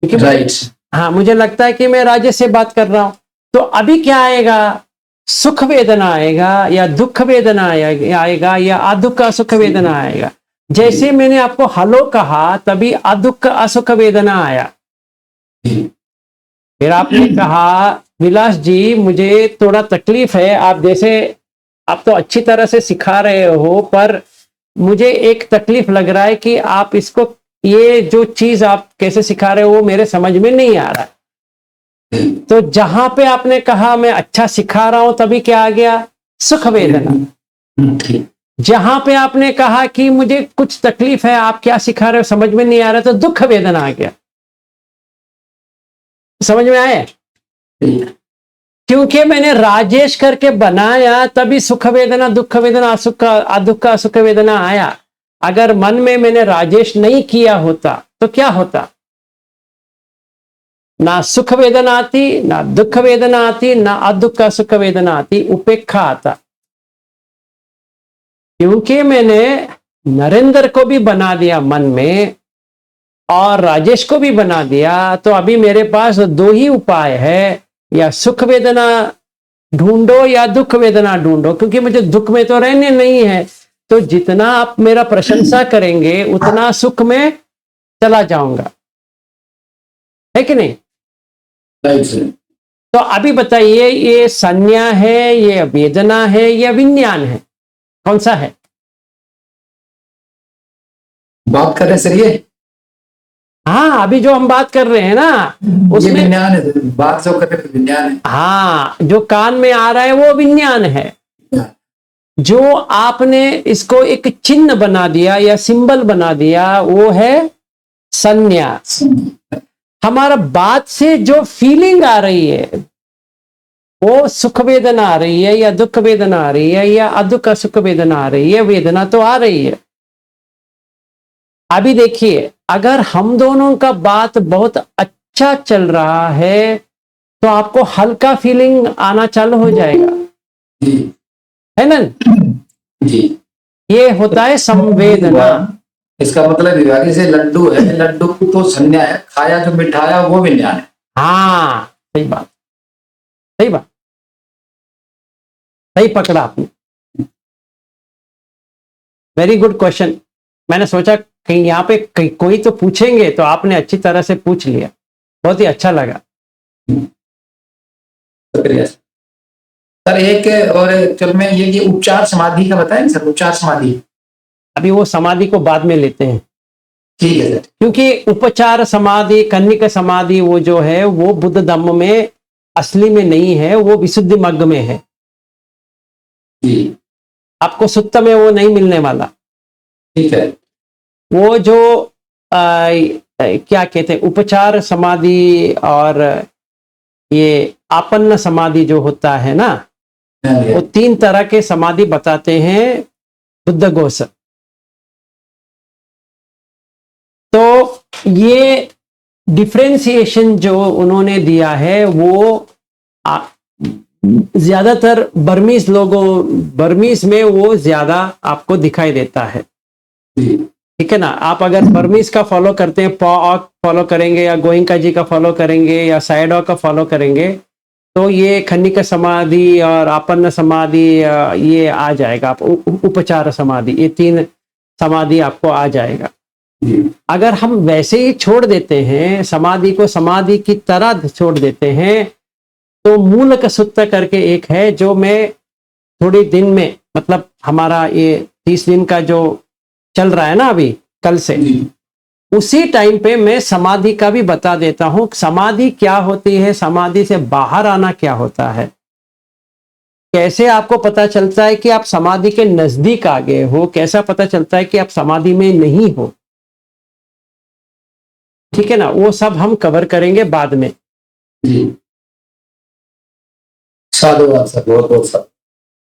B: राइट।
A: हाँ, मुझे लगता है कि मैं राजेश से बात कर रहा हूं। तो अभी क्या आएगा? सुख वेदना आएगा, या दुख वेदना आएगा, या अदुख असुख वेदना आएगा। जैसे मैंने आपको हलो कहा, तभी अदुख असुख वेदना आया। फिर आपने कहा विलास जी मुझे थोड़ा तकलीफ है, आप तो अच्छी तरह से सिखा रहे हो, पर मुझे एक तकलीफ लग रहा है कि आप इसको, ये जो चीज आप कैसे सिखा रहे हो वो मेरे समझ में नहीं आ रहा है। तो जहां पे आपने कहा मैं अच्छा सिखा रहा हूं, तभी क्या आ गया? सुख वेदना। जहां पे आपने कहा कि मुझे कुछ तकलीफ है, आप क्या सिखा रहे हो समझ में नहीं आ रहा, तो दुख वेदना आ गया। समझ में आया? क्योंकि मैंने राजेश करके बनाया, तभी सुख वेदना, दुख वेदना, अदुख असुख वेदना आया। अगर मन में मैंने राजेश नहीं किया होता तो क्या होता? ना सुख वेदना आती, ना दुख वेदना आती, ना अदुख सुख वेदना आती, उपेक्षा आता। क्योंकि मैंने नरेंद्र को भी बना दिया मन में और राजेश को भी बना दिया, तो अभी मेरे पास दो ही उपाय है, या सुख वेदना ढूंढो या दुख वेदना ढूंढो, क्योंकि मुझे दुख में तो रहने नहीं है। तो जितना आप मेरा प्रशंसा करेंगे उतना सुख में चला जाऊंगा, है कि नहीं? तो अभी बताइए, ये संज्ञा है, ये वेदना है, या विज्ञान है? कौन सा है?
B: बात कर रहे हैं सर ये?
A: हाँ, अभी जो हम बात कर रहे हैं ना,
B: ये
A: उसमें
B: विज्ञान है, बात जो कर रहे हैं विज्ञान है।
A: हाँ, जो कान में आ रहा है वो विज्ञान है। जो आपने इसको एक चिन्ह बना दिया या सिंबल बना दिया, वो है संज्ञा। हमारा बात से जो फीलिंग आ रही है, वो सुख वेदना आ रही है या दुख वेदना आ रही है या अदुख सुख वेदना आ रही है, वेदना तो आ रही है। अभी देखिए, अगर हम दोनों का बात बहुत अच्छा चल रहा है तो आपको हल्का फीलिंग आना चालू हो जाएगा,
B: जी
A: है ना?
B: जी।
A: ये होता है संवेदना।
B: इसका मतलब विभागी से लड्डू है, लड्डू की तो संज्ञा है, खाया जो मिठाया वो विज्ञान है।
A: हाँ, सही बात, सही बात, सही पकड़ा आपने। Very good question. मैंने सोचा कहीं यहाँ पे कोई तो पूछेंगे, तो आपने अच्छी तरह से पूछ लिया, बहुत ही अच्छा लगा।
B: शुक्रिया सर। एक और चल मैं ये उपचार समाधि का बताएं सर, उपचार समाधि।
A: अभी वो समाधि को बाद में लेते हैं,
B: ठीक है सर।
A: क्योंकि उपचार समाधि, कन्निक समाधि, वो जो है वो बुद्ध धम्म में असली में नहीं है, वो विशुद्धि मग्ग में है।
B: जी
A: आपको सुत्त में वो नहीं मिलने वाला।
B: ठीक है।
A: वो जो क्या कहते हैं, उपचार समाधि और ये आपन्न समाधि जो होता है ना, वो 3 तरह के समाधि बताते हैं बुद्ध घोष। तो ये डिफरेंशिएशन जो उन्होंने दिया है, वो ज्यादातर बर्मीज में वो ज्यादा आपको दिखाई देता है। ठीक है ना? आप अगर बर्मीज का फॉलो करते हैं, पॉक फॉलो करेंगे या गोइंका जी का फॉलो करेंगे या साइडॉ का फॉलो करेंगे, तो ये खन्निक समाधि और आपन्न समाधि ये आ जाएगा। आप उपचार समाधि, ये 3 समाधि आपको आ जाएगा। अगर हम वैसे ही छोड़ देते हैं, समाधि को समाधि की तरह छोड़ देते हैं, तो मूलक सुत्त करके एक है, जो मैं थोड़ी दिन में, मतलब हमारा ये 30 दिन का जो चल रहा है ना अभी, कल से, उसी टाइम पे मैं समाधि का भी बता देता हूं। समाधि क्या होती है, समाधि से बाहर आना क्या होता है, कैसे आपको पता चलता है कि आप समाधि के नजदीक आ गए हो, कैसा पता चलता है कि आप समाधि में नहीं हो। ठीक है ना? वो सब हम कवर करेंगे बाद में।
B: साधुवाद सर, बहुत बहुत sir.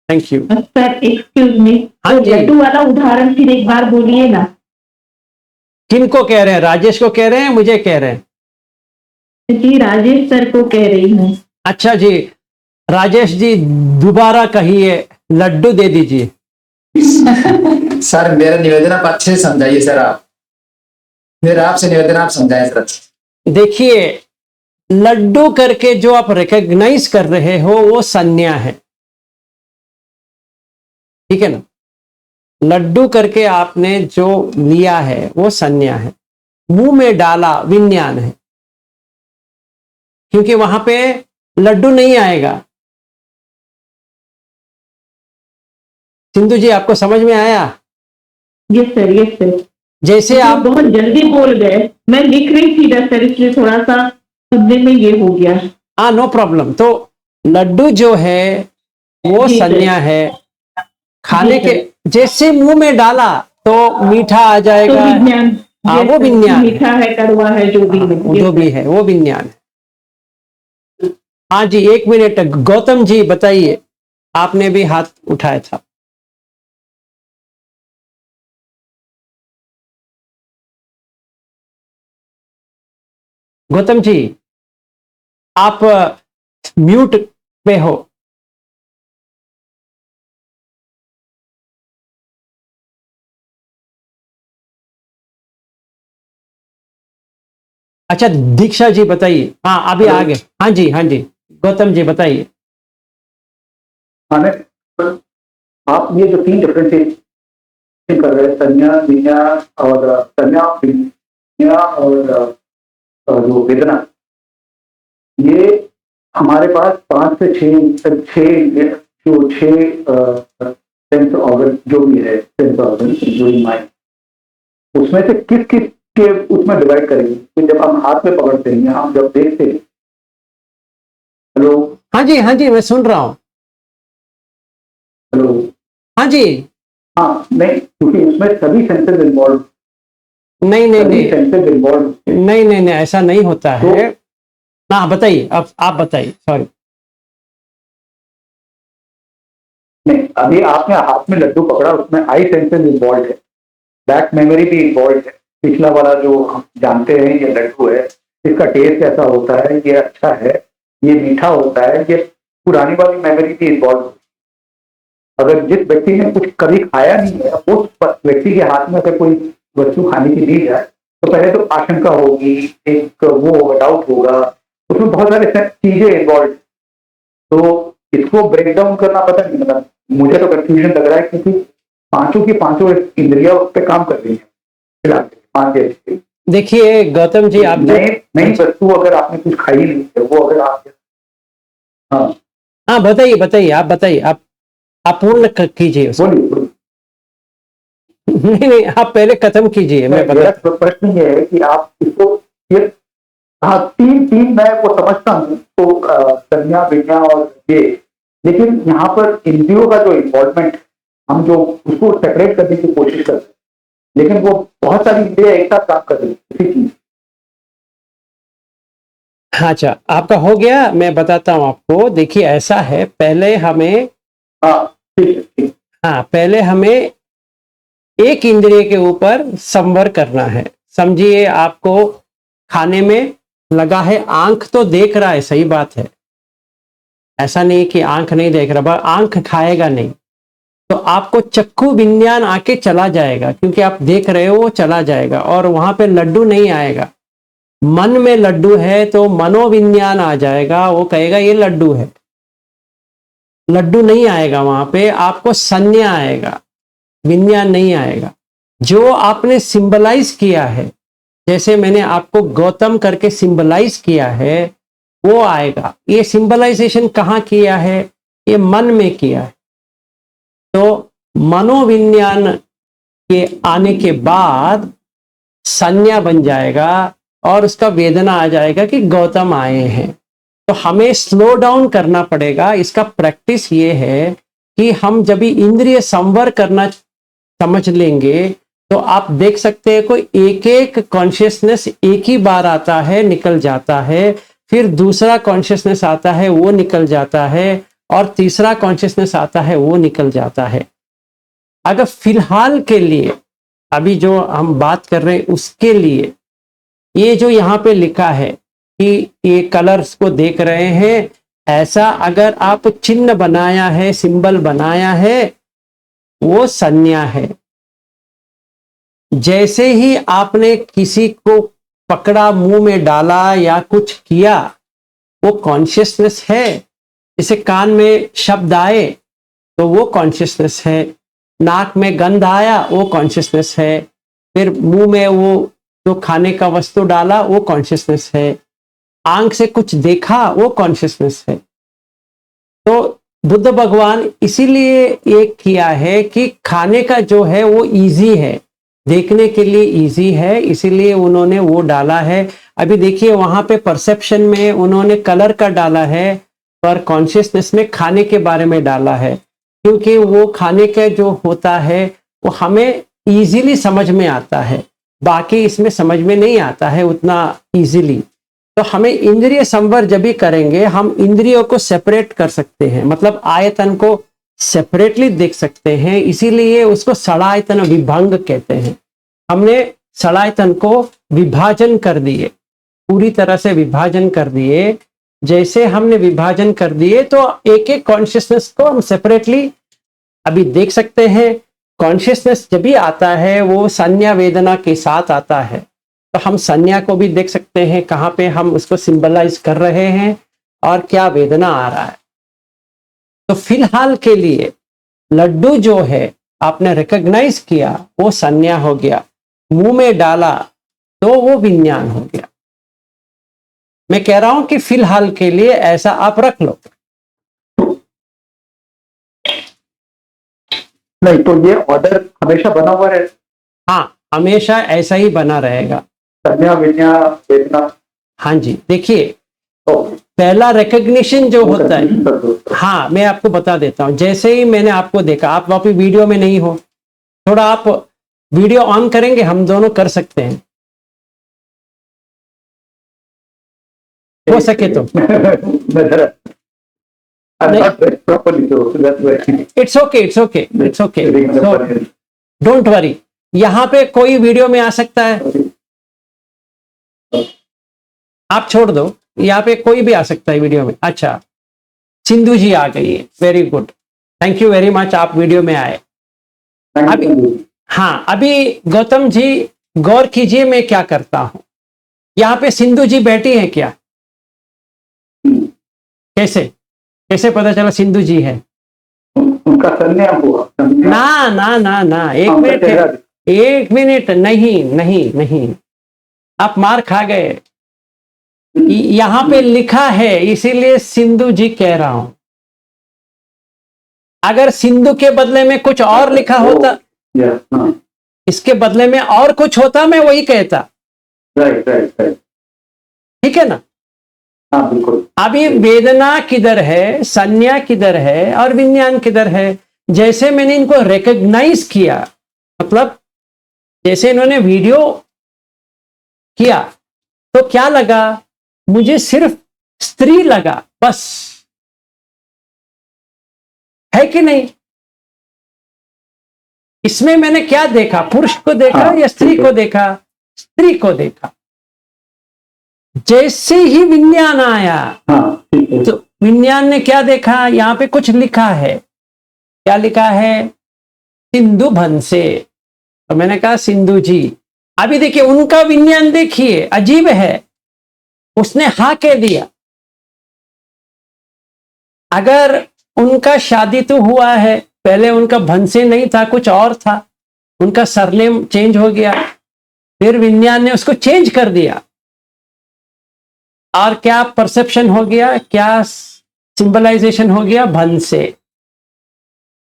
A: Thank you
C: sir. Excuse me,
A: हाँ जी।
C: लड्डू वाला उदाहरण फिर एक बार बोलिए ना।
A: किनको कह रहे हैं? राजेश को कह रहे हैं, मुझे कह रहे हैं?
C: जी, राजेश सर को कह रही हूँ।
A: अच्छा जी, राजेश जी दोबारा कहिए, लड्डू दे दीजिए।
B: सर मेरा निवेदन आप अच्छे से समझाइए सर, आप मेरा आपसे निवेदन आप समझाएं सर।
A: देखिए, लड्डू करके जो आप रिकॉग्नाइज कर रहे हो वो संज्ञा है। ठीक है ना? लड्डू करके आपने जो लिया है वो संज्ञा है, मुंह में डाला विज्ञान है, क्योंकि वहां पे लड्डू नहीं आएगा। सिंधु जी, आपको समझ में आया?
C: Yes sir, yes sir.
A: जैसे आप
C: बहुत जल्दी बोल गए, मैं लिख रही थी ना सर, इसलिए थोड़ा सा सुनने में ये हो गया।
A: हाँ, नो प्रॉब्लम। तो लड्डू जो है वो
C: जी सर।
A: संज्ञा है। खाने
C: जी
A: के
C: सर।
A: जैसे मुंह में डाला तो मीठा आ
C: तो
A: जाएगा।
C: विज्ञान।
A: हाँ,
C: यस
A: वो
C: सर,
A: विज्ञान है।
C: मीठा है, कड़वा है, जो भी है।
A: वो
C: यस
A: जो भी
C: सर।
A: है वो विज्ञान है। हाँ जी, 1 मिनट, गौतम जी बताइए, आपने भी हाथ उठाया था। गौतम जी, आप म्यूट पे हो। अच्छा दीक्षा जी बताइए। हाँ अभी
B: हेलो।
A: आगे। हाँ जी हाँ जी, गौतम जी बताइए।
B: हाँ आप ये जो 3 डिफरेंशिएशन कर रहे हैं, संज्ञा विज्ञा और संज्ञा विज्ञा और जो वेदना, ये हमारे पास 5 से 6 जो 6 सेंस ऑर्गन जो भी है, सेंस ऑर्गन इंक्लूडिंग माइंड, उसमें से किस किस के उसमें डिवाइड करेंगे? तो जब हम हाथ में पकड़ते हैं, हम जब देखते हैं। हेलो
A: हाँ जी मैं सुन रहा हूँ।
B: हेलो।
A: हाँ जी।
B: हाँ नहीं, क्योंकि उसमें सभी सेंसेस इन्वॉल्व,
A: नहीं नहीं
B: सभी
A: नहीं
B: सेंसेस इन्वॉल्व।
A: नहीं नहीं नहीं, ऐसा नहीं होता
B: तो
A: है। ना बताइए, अब आप बताइए, सॉरी।
B: नहीं, अभी आपने हाथ में लड्डू पकड़ा, उसमें आई सेंसेस इन्वॉल्व है, बैक मेमोरी भी इन्वॉल्व है। पिछला वाला जो हम जानते हैं ये लड्डू है, इसका टेस्ट ऐसा होता है, ये अच्छा है, ये मीठा होता है, ये पुरानी वाली मेमोरी भी इन्वॉल्व। अगर जिस व्यक्ति ने कुछ कभी खाया नहीं है, उस व्यक्ति के हाथ में अगर कोई वस्तु खाने की दी जाए, तो पहले तो आशंका होगी, एक वो डाउट होगा, उसमें बहुत सारे चीजें इन्वॉल्व। तो इसको ब्रेक डाउन करना पता नहीं, मतलब मुझे तो कंफ्यूजन लग रहा है, क्योंकि पांचों की पांचों इंद्रियां उस पर काम कर रही है फिलहाल, 5 जैसे।
A: देखिए गौतम जी, आप जो
B: नई वस्तु अगर आपने कुछ खाई नहीं है, वो अगर आप, हाँ
A: हाँ बताइए बताइए, आप बताइए, आप पूर्ण कीजिए उसको।
B: बोलिए।
A: नहीं नहीं, आप पहले खत्म कीजिए, मैं
B: मेरा
A: बता।
B: प्रश्न ये है कि आप इसको, ये, हाँ, 3 मैं वो समझता हूँ तो संज्ञा विज्ञा और ये, लेकिन यहाँ पर इंद्रियों का जो इन्वॉल्वमेंट, हम जो उसको सेपरेट करने की कोशिश करते हैं, लेकिन वो बहुत सारी इंद्रियां एक साथ काम कर रही है इसी चीज।
A: अच्छा आपका हो गया, मैं बताता हूँ आपको। देखिए ऐसा है, पहले हमें,
B: हाँ ठीक है, ठीक।
A: हाँ पहले हमें एक इंद्रिय के ऊपर संवर करना है। समझिए आपको खाने में लगा है, आंख तो देख रहा है, सही बात है, ऐसा नहीं कि आंख नहीं देख रहा, पर आंख खाएगा नहीं, तो आपको चक्षु विज्ञान आके चला जाएगा, क्योंकि आप देख रहे हो, वो चला जाएगा और वहां पे लड्डू नहीं आएगा। मन में लड्डू है तो मनोविज्ञान आ जाएगा, वो कहेगा ये लड्डू है। लड्डू नहीं आएगा वहां पे, आपको संज्ञा आएगा, विज्ञान नहीं आएगा। जो आपने सिंबलाइज किया है, जैसे मैंने आपको गौतम करके सिंबलाइज किया है, वो आएगा। ये सिंबलाइजेशन कहाँ किया है? ये मन में किया है। तो मनोविज्ञान के आने के बाद संज्ञा बन जाएगा और उसका वेदना आ जाएगा कि गौतम आए हैं। तो हमें स्लो डाउन करना पड़ेगा। इसका प्रैक्टिस ये है कि हम जब भी इंद्रिय संवर करना समझ लेंगे, तो आप देख सकते हैं कोई एक एक कॉन्शियसनेस एक ही बार आता है, निकल जाता है, फिर दूसरा कॉन्शियसनेस आता है, वो निकल जाता है, और तीसरा कॉन्शियसनेस आता है, वो निकल जाता है। अगर फिलहाल के लिए अभी जो हम बात कर रहे हैं उसके लिए, ये जो यहाँ पे लिखा है कि ये कलर्स को देख रहे हैं, ऐसा अगर आप चिन्ह बनाया है, सिंबल बनाया है, वो संज्ञा है। जैसे ही आपने किसी को पकड़ा, मुंह में डाला या कुछ किया, वो कॉन्शियसनेस है। जैसे कान में शब्द आए तो वो कॉन्शियसनेस है, नाक में गंध आया वो कॉन्शियसनेस है, फिर मुंह में वो जो खाने का वस्तु डाला वो कॉन्शियसनेस है, आंख से कुछ देखा वो कॉन्शियसनेस है। तो बुद्ध भगवान इसीलिए ये किया है कि खाने का जो है वो इजी है, देखने के लिए इजी है, इसीलिए उन्होंने वो डाला है। अभी देखिए वहां पे परसेप्शन में उन्होंने कलर का डाला है, पर कॉन्शियसनेस में खाने के बारे में डाला है, क्योंकि वो खाने का जो होता है वो हमें इजीली समझ में आता है, बाकी इसमें समझ में नहीं आता है उतना इजीली। तो हमें इंद्रिय संवर जब भी करेंगे, हम इंद्रियों को सेपरेट कर सकते हैं, मतलब आयतन को सेपरेटली देख सकते हैं, इसीलिए उसको षडायतन विभंग कहते हैं। हमने षडायतन को विभाजन कर दिए, पूरी तरह से विभाजन कर दिए, जैसे हमने विभाजन कर दिए तो एक एक कॉन्शियसनेस को हम सेपरेटली अभी देख सकते हैं। कॉन्शियसनेस जब भी आता है वो संज्ञा वेदना के साथ आता है, तो हम संज्ञा को भी देख सकते हैं कहाँ पे हम उसको सिंबलाइज कर रहे हैं और क्या वेदना आ रहा है। तो फिलहाल के लिए लड्डू जो है आपने रिकॉग्नाइज किया वो संज्ञा हो गया, मुंह में डाला तो वो विज्ञान हो गया। मैं कह रहा हूं कि फिलहाल के लिए ऐसा आप रख लो।
B: नहीं तो ये ऑर्डर हमेशा बना हुआ है?
A: हाँ, हमेशा ऐसा ही बना रहेगा।
B: संज्ञा विज्ञा वेदना।
A: हाँ जी, देखिए
B: तो
A: पहला रिकग्निशन जो होता है, हाँ मैं आपको बता देता हूं। जैसे ही मैंने आपको देखा, आप वापस वीडियो में नहीं हो, थोड़ा आप वीडियो ऑन करेंगे, हम दोनों कर सकते हैं हो सके तो। It's okay, it's okay, it's okay, don't worry. यहाँ पे कोई वीडियो में आ सकता है, आप छोड़ दो, यहाँ पे कोई भी आ सकता है वीडियो में। अच्छा, सिंधु जी आ गई है, very good, thank you very much, आप वीडियो में आए। अभी हाँ, अभी गौतम जी गौर कीजिए मैं क्या करता हूं। यहाँ पे सिंधु जी बैठी है क्या? कैसे कैसे पता चला सिंधु जी है?
B: उनका संज्ञा हुआ।
A: ना ना ना ना, एक मिनट, एक मिनट, नहीं नहीं नहीं, आप मार खा गए। यहां पे लिखा है इसीलिए सिंधु जी कह रहा हूं। अगर सिंधु के बदले में कुछ और लिखा होता, इसके बदले में और कुछ होता, मैं वही कहता।
B: राइट राइट राइट,
A: ठीक है ना?
B: हाँ बिल्कुल।
A: अभी वेदना किधर है, संज्ञा किधर है और विज्ञान किधर है? जैसे मैंने इनको रिकॉग्नाइज किया, मतलब जैसे इन्होंने वीडियो किया तो क्या लगा मुझे? सिर्फ स्त्री लगा, बस, है कि नहीं? इसमें मैंने क्या देखा? पुरुष को देखा
B: हाँ,
A: या स्त्री को देखा? स्त्री को देखा। जैसे ही विज्ञान आया,
B: हाँ,
A: तो विज्ञान ने क्या देखा? यहां पे कुछ लिखा है, क्या लिखा है? सिंधु भंसे। तो मैंने कहा सिंधु जी। अभी देखिए उनका विज्ञान देखिए, अजीब है, उसने हाँ कह दिया। अगर उनका शादी तो हुआ है, पहले उनका भंसे नहीं था, कुछ और था, उनका सरनेम चेंज हो गया, फिर विज्ञान ने उसको चेंज कर दिया, और क्या परसेप्शन हो गया, क्या सिंबलाइजेशन हो गया? भंसे।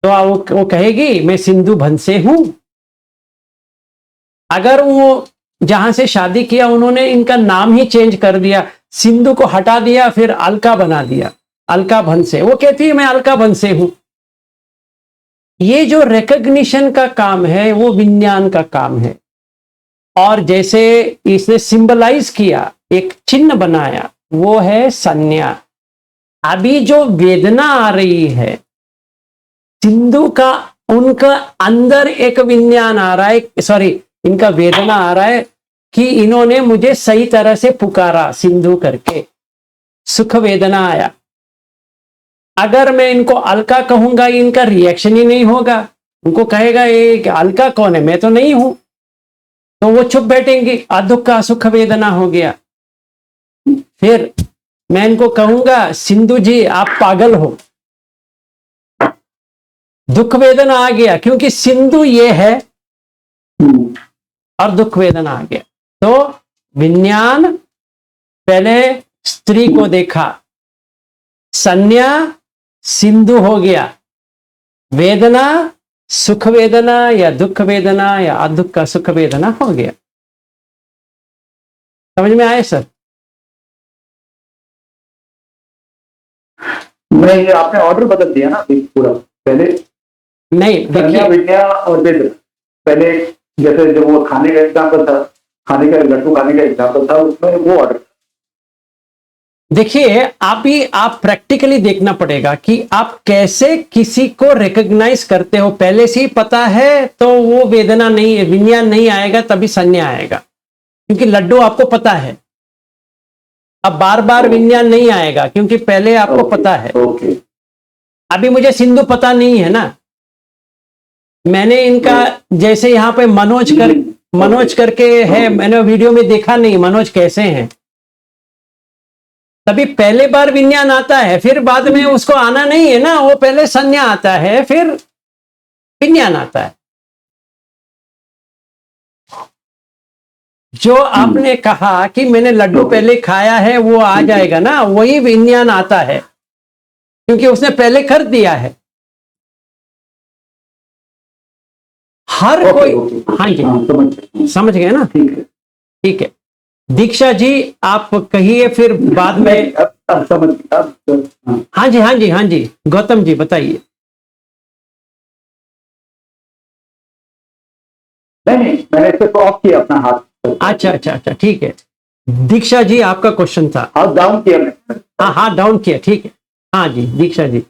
A: तो वो कहेगी मैं सिंधु भंसे हूं। अगर वो जहां से शादी किया उन्होंने इनका नाम ही चेंज कर दिया, सिंधु को हटा दिया, फिर अलका बना दिया, अलका भंसे, वो कहती है मैं अलका भंसे हूं। ये जो रिकॉग्निशन का काम है वो विज्ञान का काम है। और जैसे इसने सिंबलाइज किया, एक चिन्ह बनाया, वो है संज्ञा। अभी जो वेदना आ रही है सिंधु का, उनका अंदर एक विज्ञान आ रहा है, सॉरी, इनका वेदना आ रहा है कि इन्होंने मुझे सही तरह से पुकारा सिंधु करके, सुख वेदना आया। अगर मैं इनको अलका कहूंगा इनका रिएक्शन ही नहीं होगा, उनको कहेगा ये अलका कौन है, मैं तो नहीं हूं, तो वो चुप बैठेंगी, दुख का सुख वेदना हो गया। फिर मैं इनको कहूंगा सिंधु जी आप पागल हो, दुख वेदना आ गया, क्योंकि सिंधु ये है और दुख वेदना आ गया। तो विज्ञान पहले स्त्री को देखा, संज्ञा सिंधु हो गया, वेदना सुख वेदना या दुख वेदना या अदुख का सुख वेदना हो गया। समझ में आए सर?
B: नहीं, आपने ऑर्डर बदल दिया ना अभी पूरा। पहले
A: नहीं,
B: संज्ञा विज्ञा और वेदना, पहले जैसे जो वो खाने का एग्जाम्पल था, खाने का लड्डू खाने का एग्जाम्पल था, उसमें वो ऑर्डर।
A: देखिए आप प्रैक्टिकली देखना पड़ेगा कि आप कैसे किसी को रिकॉग्नाइज करते हो। पहले से ही पता है तो वो वेदना नहीं है, विज्ञान नहीं आएगा, तभी संज्ञा आएगा, क्योंकि लड्डू आपको पता है। अब बार बार विज्ञान नहीं आएगा क्योंकि पहले आपको पता है।
B: ओके।
A: अभी मुझे सिंधु पता नहीं है ना, मैंने इनका जैसे यहाँ पे मनोज करके है, मैंने वीडियो में देखा नहीं मनोज कैसे हैं। तभी पहले बार विज्ञान आता है, फिर बाद में उसको आना नहीं है ना, वो पहले संज्ञा आता है फिर विज्ञान आता है। जो आपने कहा कि मैंने लड्डू पहले खाया है वो आ जाएगा ना, वही विज्ञान आता है क्योंकि उसने पहले कर दिया है। हर कोई हाँ जी समझ गए ना, ठीक है। दीक्षा जी आप कहिए फिर बाद में।
B: अब समझ गया।
A: हाँ जी गौतम जी बताइए।
B: नहीं मैंने सिर्फ ऑफ किया अपना हाथ।
A: अच्छा ठीक है। दीक्षा जी आपका क्वेश्चन था।
B: हाथ डाउन किया मैंने।
A: हाँ हाथ डाउन किया, ठीक है। हाँ जी दीक्षा जी।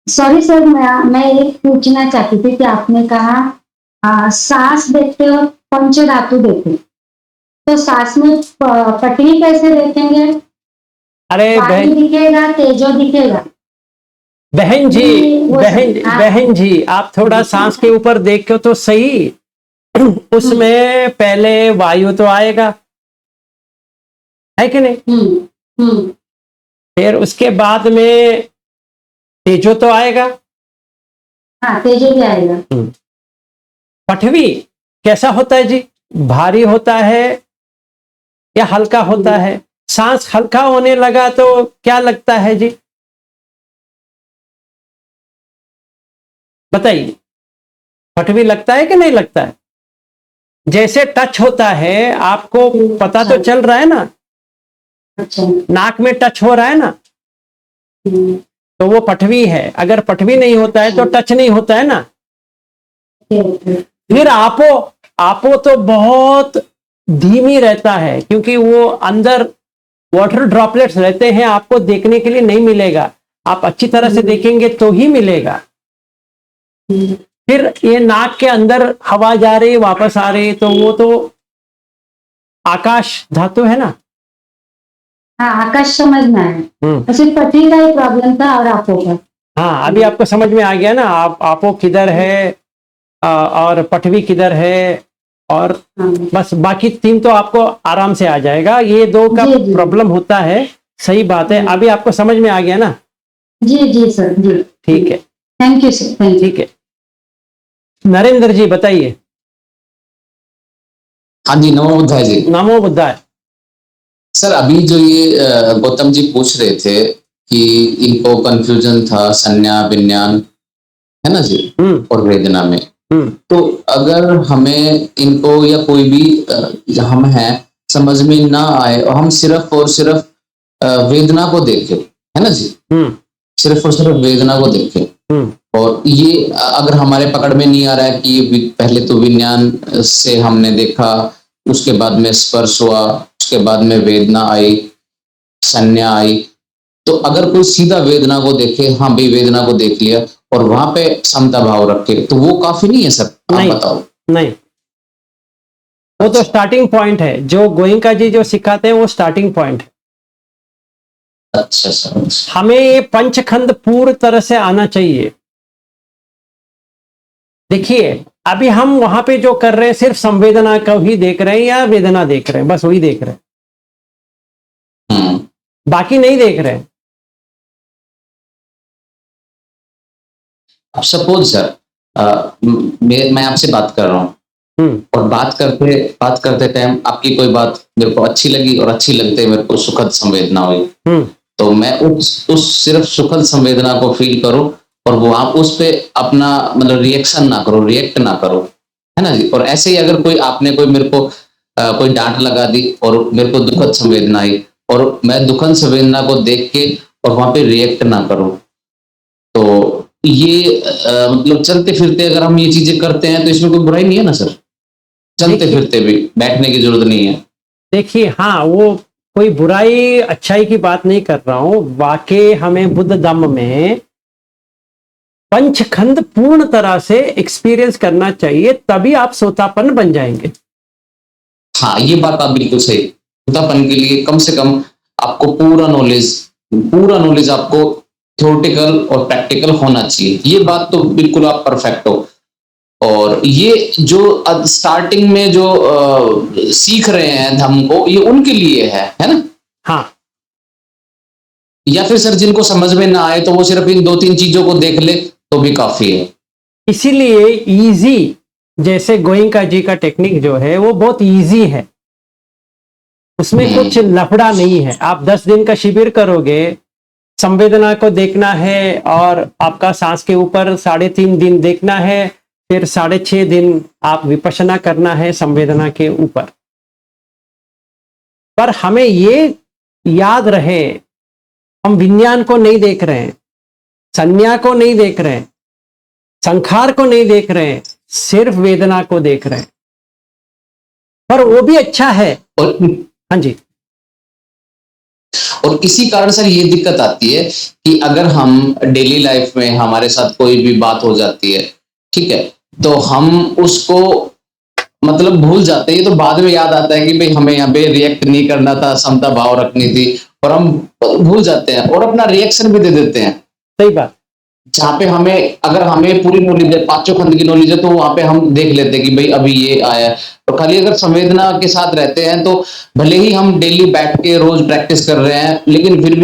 D: सॉरी सर, मैं ये पूछना चाहती थी कि आपने कहा सांस देखते हो पंच धातु देखे, तो सांस में पटरी कैसे देखेंगे?
A: अरे
D: पानी दिखेगा, तेजो दिखेगा?
A: बहन
D: हाँ।
A: जी आप थोड़ा सांस के ऊपर देखो तो सही। उसमें पहले वायु तो आएगा है कि नहीं, फिर उसके बाद में तेजो तो आएगा।
D: हाँ तेजो भी आएगा।
A: पठवी कैसा होता है जी, भारी होता है या हल्का होता है? सांस हल्का होने लगा तो क्या लगता है जी, बताइए। पठवी लगता है कि नहीं लगता है? जैसे टच होता है आपको पता तो चल रहा है ना,
D: अच्छा।
A: नाक में टच हो रहा है ना, तो वो पठवी है। अगर पठवी नहीं होता है तो टच नहीं होता है ना। फिर आपो तो बहुत धीमी रहता है क्योंकि वो अंदर वाटर ड्रॉपलेट्स रहते हैं, आपको देखने के लिए नहीं मिलेगा। आप अच्छी तरह से देखेंगे तो ही मिलेगा। फिर ये नाक के अंदर हवा जा रही वापस आ रही, तो वो तो आकाश धातु है ना।
D: हाँ आकाश समझ में आया, सिर्फ पटरी का ही प्रॉब्लम था और आपो का।
A: हाँ अभी आपको समझ में आ गया ना, आपो किधर है और पठवी किधर है, और बस बाकी तीन तो आपको आराम से आ जाएगा। ये दो का प्रॉब्लम होता है, सही बात है। अभी आपको समझ में आ गया ना?
D: जी सर जी।
A: ठीक है,
D: thank you sir, thank you.
A: ठीक है। नरेंद्र जी बताइए।
E: हाँ जी, नमो बुद्धाय जी।
A: नमो बुद्धाय।
E: सर अभी जो ये गौतम जी पूछ रहे थे कि इनको कंफ्यूजन था संज्ञा विज्ञान, है ना जी, और वेदना में। तो अगर हमें इनको या कोई भी हम हैं समझ में ना आए और हम सिर्फ और सिर्फ वेदना को देखें, है ना जी, सिर्फ और सिर्फ वेदना को देखें, और ये अगर हमारे पकड़ में नहीं आ रहा है कि ये पहले तो विज्ञान से हमने देखा, उसके बाद में स्पर्श हुआ, उसके बाद में वेदना आई, संज्ञा आई, तो अगर कोई सीधा वेदना को देखे, हाँ भाई वेदना को देख लिया और वहां पे समता भाव रखे, तो वो काफी नहीं है सर? आप बताओ।
A: नहीं, वो तो स्टार्टिंग पॉइंट है। जो गोयंका जी जो सिखाते हैं वो स्टार्टिंग पॉइंट है।
E: अच्छा सर।
A: हमें ये पंचखंड पूर्ण तरह से आना चाहिए। देखिए अभी हम वहां पे जो कर रहे हैं सिर्फ संवेदना को ही देख रहे हैं या वेदना देख रहे हैं, बस वही देख रहे हैं, बाकी नहीं देख रहे हैं।
E: अब सपोज सर मैं आपसे बात कर रहा हूँ और बात करते टाइम आपकी कोई बात मेरे को अच्छी लगी और अच्छी लगते मेरे को सुखद संवेदना हुई, तो मैं उस सिर्फ सुखद संवेदना को फील करूं और वो आप उस पे अपना मतलब रिएक्शन ना करो, रिएक्ट ना करो, है ना जी। और ऐसे ही अगर कोई आपने कोई मेरे को कोई डांट लगा दी और मेरे को दुखद संवेदना आई और मैं दुखद संवेदना को देख के और वहां पे रिएक्ट ना करूं, तो ये मतलब चलते फिरते अगर हम ये चीजें करते हैं तो इसमें कोई बुराई नहीं है ना सर? चलते फिरते भी बैठने की जरूरत नहीं है।
A: देखिए हाँ, वो कोई बुराई अच्छाई की बात नहीं कर रहा हूं। वाकई हमें बुद्ध धम्म में पंचखंड पूर्ण तरह से एक्सपीरियंस करना चाहिए, तभी आप सोतापन बन जाएंगे।
E: हाँ ये बात आप बिल्कुल सही। सोतापन के लिए कम से कम आपको पूरा नॉलेज आपको थ्योरेटिकल और प्रैक्टिकल होना चाहिए। ये बात तो बिल्कुल आप परफेक्ट हो। और ये जो स्टार्टिंग में जो सीख रहे हैं धम्म को, ये उनके लिए है ना?
A: हाँ,
E: या फिर सर जिनको समझ में ना आए तो वो सिर्फ इन 2-3 चीजों को देख ले तो भी काफी है।
A: इसीलिए इजी, जैसे गोयंका जी का टेक्निक जो है वो बहुत इजी है, उसमें कुछ लफड़ा नहीं है। आप 10 दिन का शिविर करोगे, संवेदना को देखना है और आपका सांस के ऊपर 3.5 दिन देखना है, फिर 6.5 दिन आप विपश्यना करना है संवेदना के ऊपर। पर हमें ये याद रहे, हम विज्ञान को नहीं देख रहे हैं, संज्ञा को नहीं देख रहे हैं, संखार को नहीं देख रहे हैं, सिर्फ वेदना को देख रहे हैं। पर वो भी अच्छा है।
E: और
A: हाँ जी।
E: और इसी कारण सर ये दिक्कत आती है कि अगर हम डेली लाइफ में हमारे साथ कोई भी बात हो जाती है, ठीक है, तो हम उसको मतलब भूल जाते हैं। ये तो बाद में याद आता है कि भाई हमें यहाँ पे रिएक्ट नहीं करना था, समता भाव रखनी थी, और हम भूल जाते हैं और अपना रिएक्शन भी दे देते हैं।
A: सही बात।
E: जहाँ पे हमें, अगर हमें पूरी नॉलेज है, 5 खंड की नॉलेज है, तो वहां पे हम देख लेते हैं कि भाई अभी ये आया है। और खाली अगर संवेदना के साथ रहते हैं तो भले ही हम डेली बैठ के रोज प्रैक्टिस कर रहे हैं, लेकिन फिर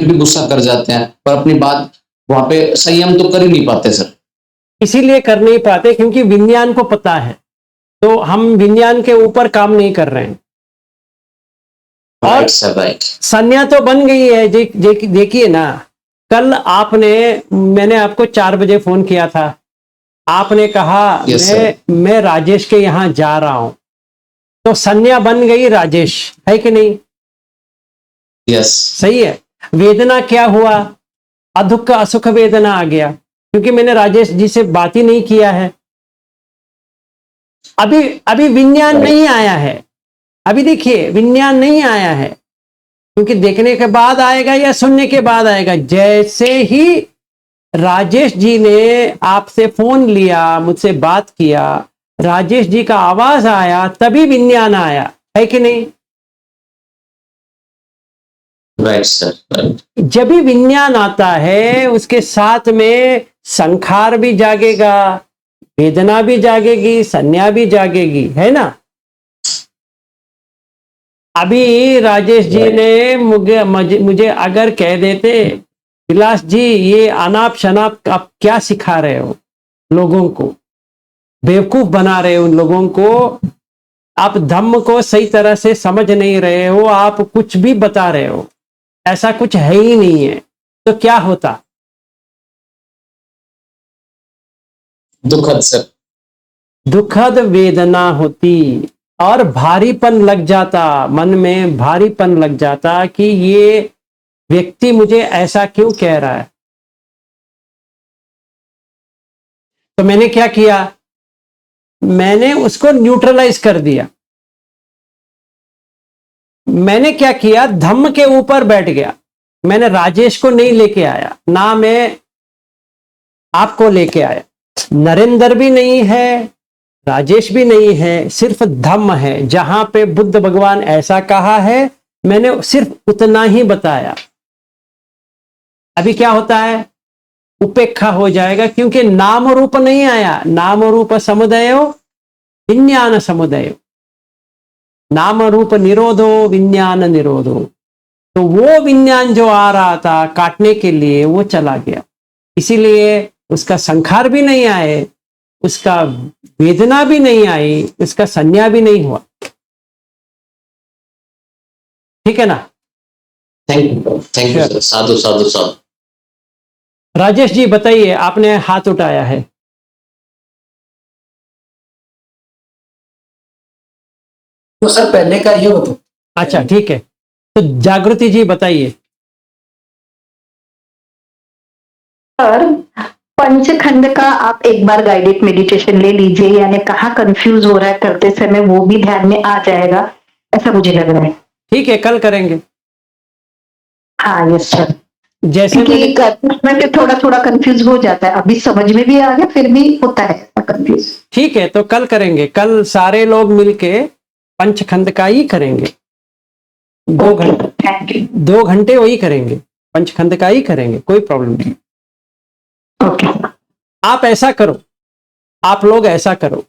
E: भी गुस्सा कर जाते हैं, पर अपनी बात वहां पे संयम तो कर ही नहीं पाते सर।
A: इसीलिए कर नहीं पाते क्योंकि विज्ञान को पता है, तो हम विज्ञान के ऊपर काम नहीं कर रहे हैं। और संज्ञा तो बन गई है। देखिए ना, कल मैंने आपको 4 बजे फोन किया था, आपने कहा मैं राजेश के यहां जा रहा हूं, तो संज्ञा बन गई राजेश, है कि नहीं?
E: यस,
A: सही है। वेदना क्या हुआ? अदुख असुख वेदना आ गया, क्योंकि मैंने राजेश जी से बात ही नहीं किया है। अभी विज्ञान नहीं आया है। अभी देखिए, विज्ञान नहीं आया है, क्योंकि देखने के बाद आएगा या सुनने के बाद आएगा। जैसे ही राजेश जी ने आपसे फोन लिया, मुझसे बात किया, राजेश जी का आवाज आया, तभी विज्ञान आया, है कि नहीं?
E: Right sir.
A: जब भी विज्ञान आता है, उसके साथ में संखार भी जागेगा, वेदना भी जागेगी, संज्ञा भी जागेगी, है ना? अभी राजेश जी ने मुझे अगर कह देते, विलास जी ये अनाप शनाप आप क्या सिखा रहे हो लोगों को, बेवकूफ बना रहे हो उन लोगों को, आप धम्म को सही तरह से समझ नहीं रहे हो, आप कुछ भी बता रहे हो, ऐसा कुछ है ही नहीं है, तो क्या होता?
E: दुखद सर,
A: दुखद वेदना होती और भारीपन लग जाता, मन में भारीपन लग जाता कि ये व्यक्ति मुझे ऐसा क्यों कह रहा है। तो मैंने क्या किया? मैंने उसको न्यूट्रलाइज कर दिया। मैंने क्या किया? धम्म के ऊपर बैठ गया। मैंने राजेश को नहीं लेके आया, ना मैं आपको लेके आया, नरेंद्र भी नहीं है, राजेश भी नहीं है, सिर्फ धम्म है। जहां पे बुद्ध भगवान ऐसा कहा है, मैंने सिर्फ उतना ही बताया। अभी क्या होता है? उपेक्षा हो जाएगा, क्योंकि नाम रूप नहीं आया। नाम रूप समुदयो विज्ञान समुदयो, नाम रूप निरोधो विज्ञान निरोधो। तो वो विज्ञान जो आ रहा था काटने के लिए, वो चला गया। इसीलिए उसका संखार भी नहीं आए, उसका वेदना भी नहीं आई, उसका संज्ञा भी नहीं हुआ। ठीक है ना?
E: Thank you sir. साधु साधु साधु।
A: राजेश जी बताइए, आपने हाथ उठाया है।
F: तो सर पहले का ये होता।
A: अच्छा ठीक है, तो जागृति जी बताइए।
G: सर पंचखंड का आप एक बार गाइडेड मेडिटेशन ले लीजिए, यानी कहाँ कंफ्यूज हो रहा है करते समय, वो भी ध्यान में आ जाएगा, ऐसा मुझे लग रहा है।
A: ठीक है, कल करेंगे।
G: हाँ यस सर।
A: जैसे
G: क्योंकि थोड़ा थोड़ा कंफ्यूज हो जाता है, अभी समझ में भी आ गया, फिर भी होता है कंफ्यूज।
A: ठीक है, तो कल करेंगे। कल सारे लोग मिलके पंचखंड का ही करेंगे। 2 घंटे
G: थैंक यू।
A: 2 घंटे वही करेंगे, पंचखंड का ही करेंगे, कोई प्रॉब्लम नहीं।
G: ओके।
A: आप ऐसा करो, आप लोग ऐसा करो,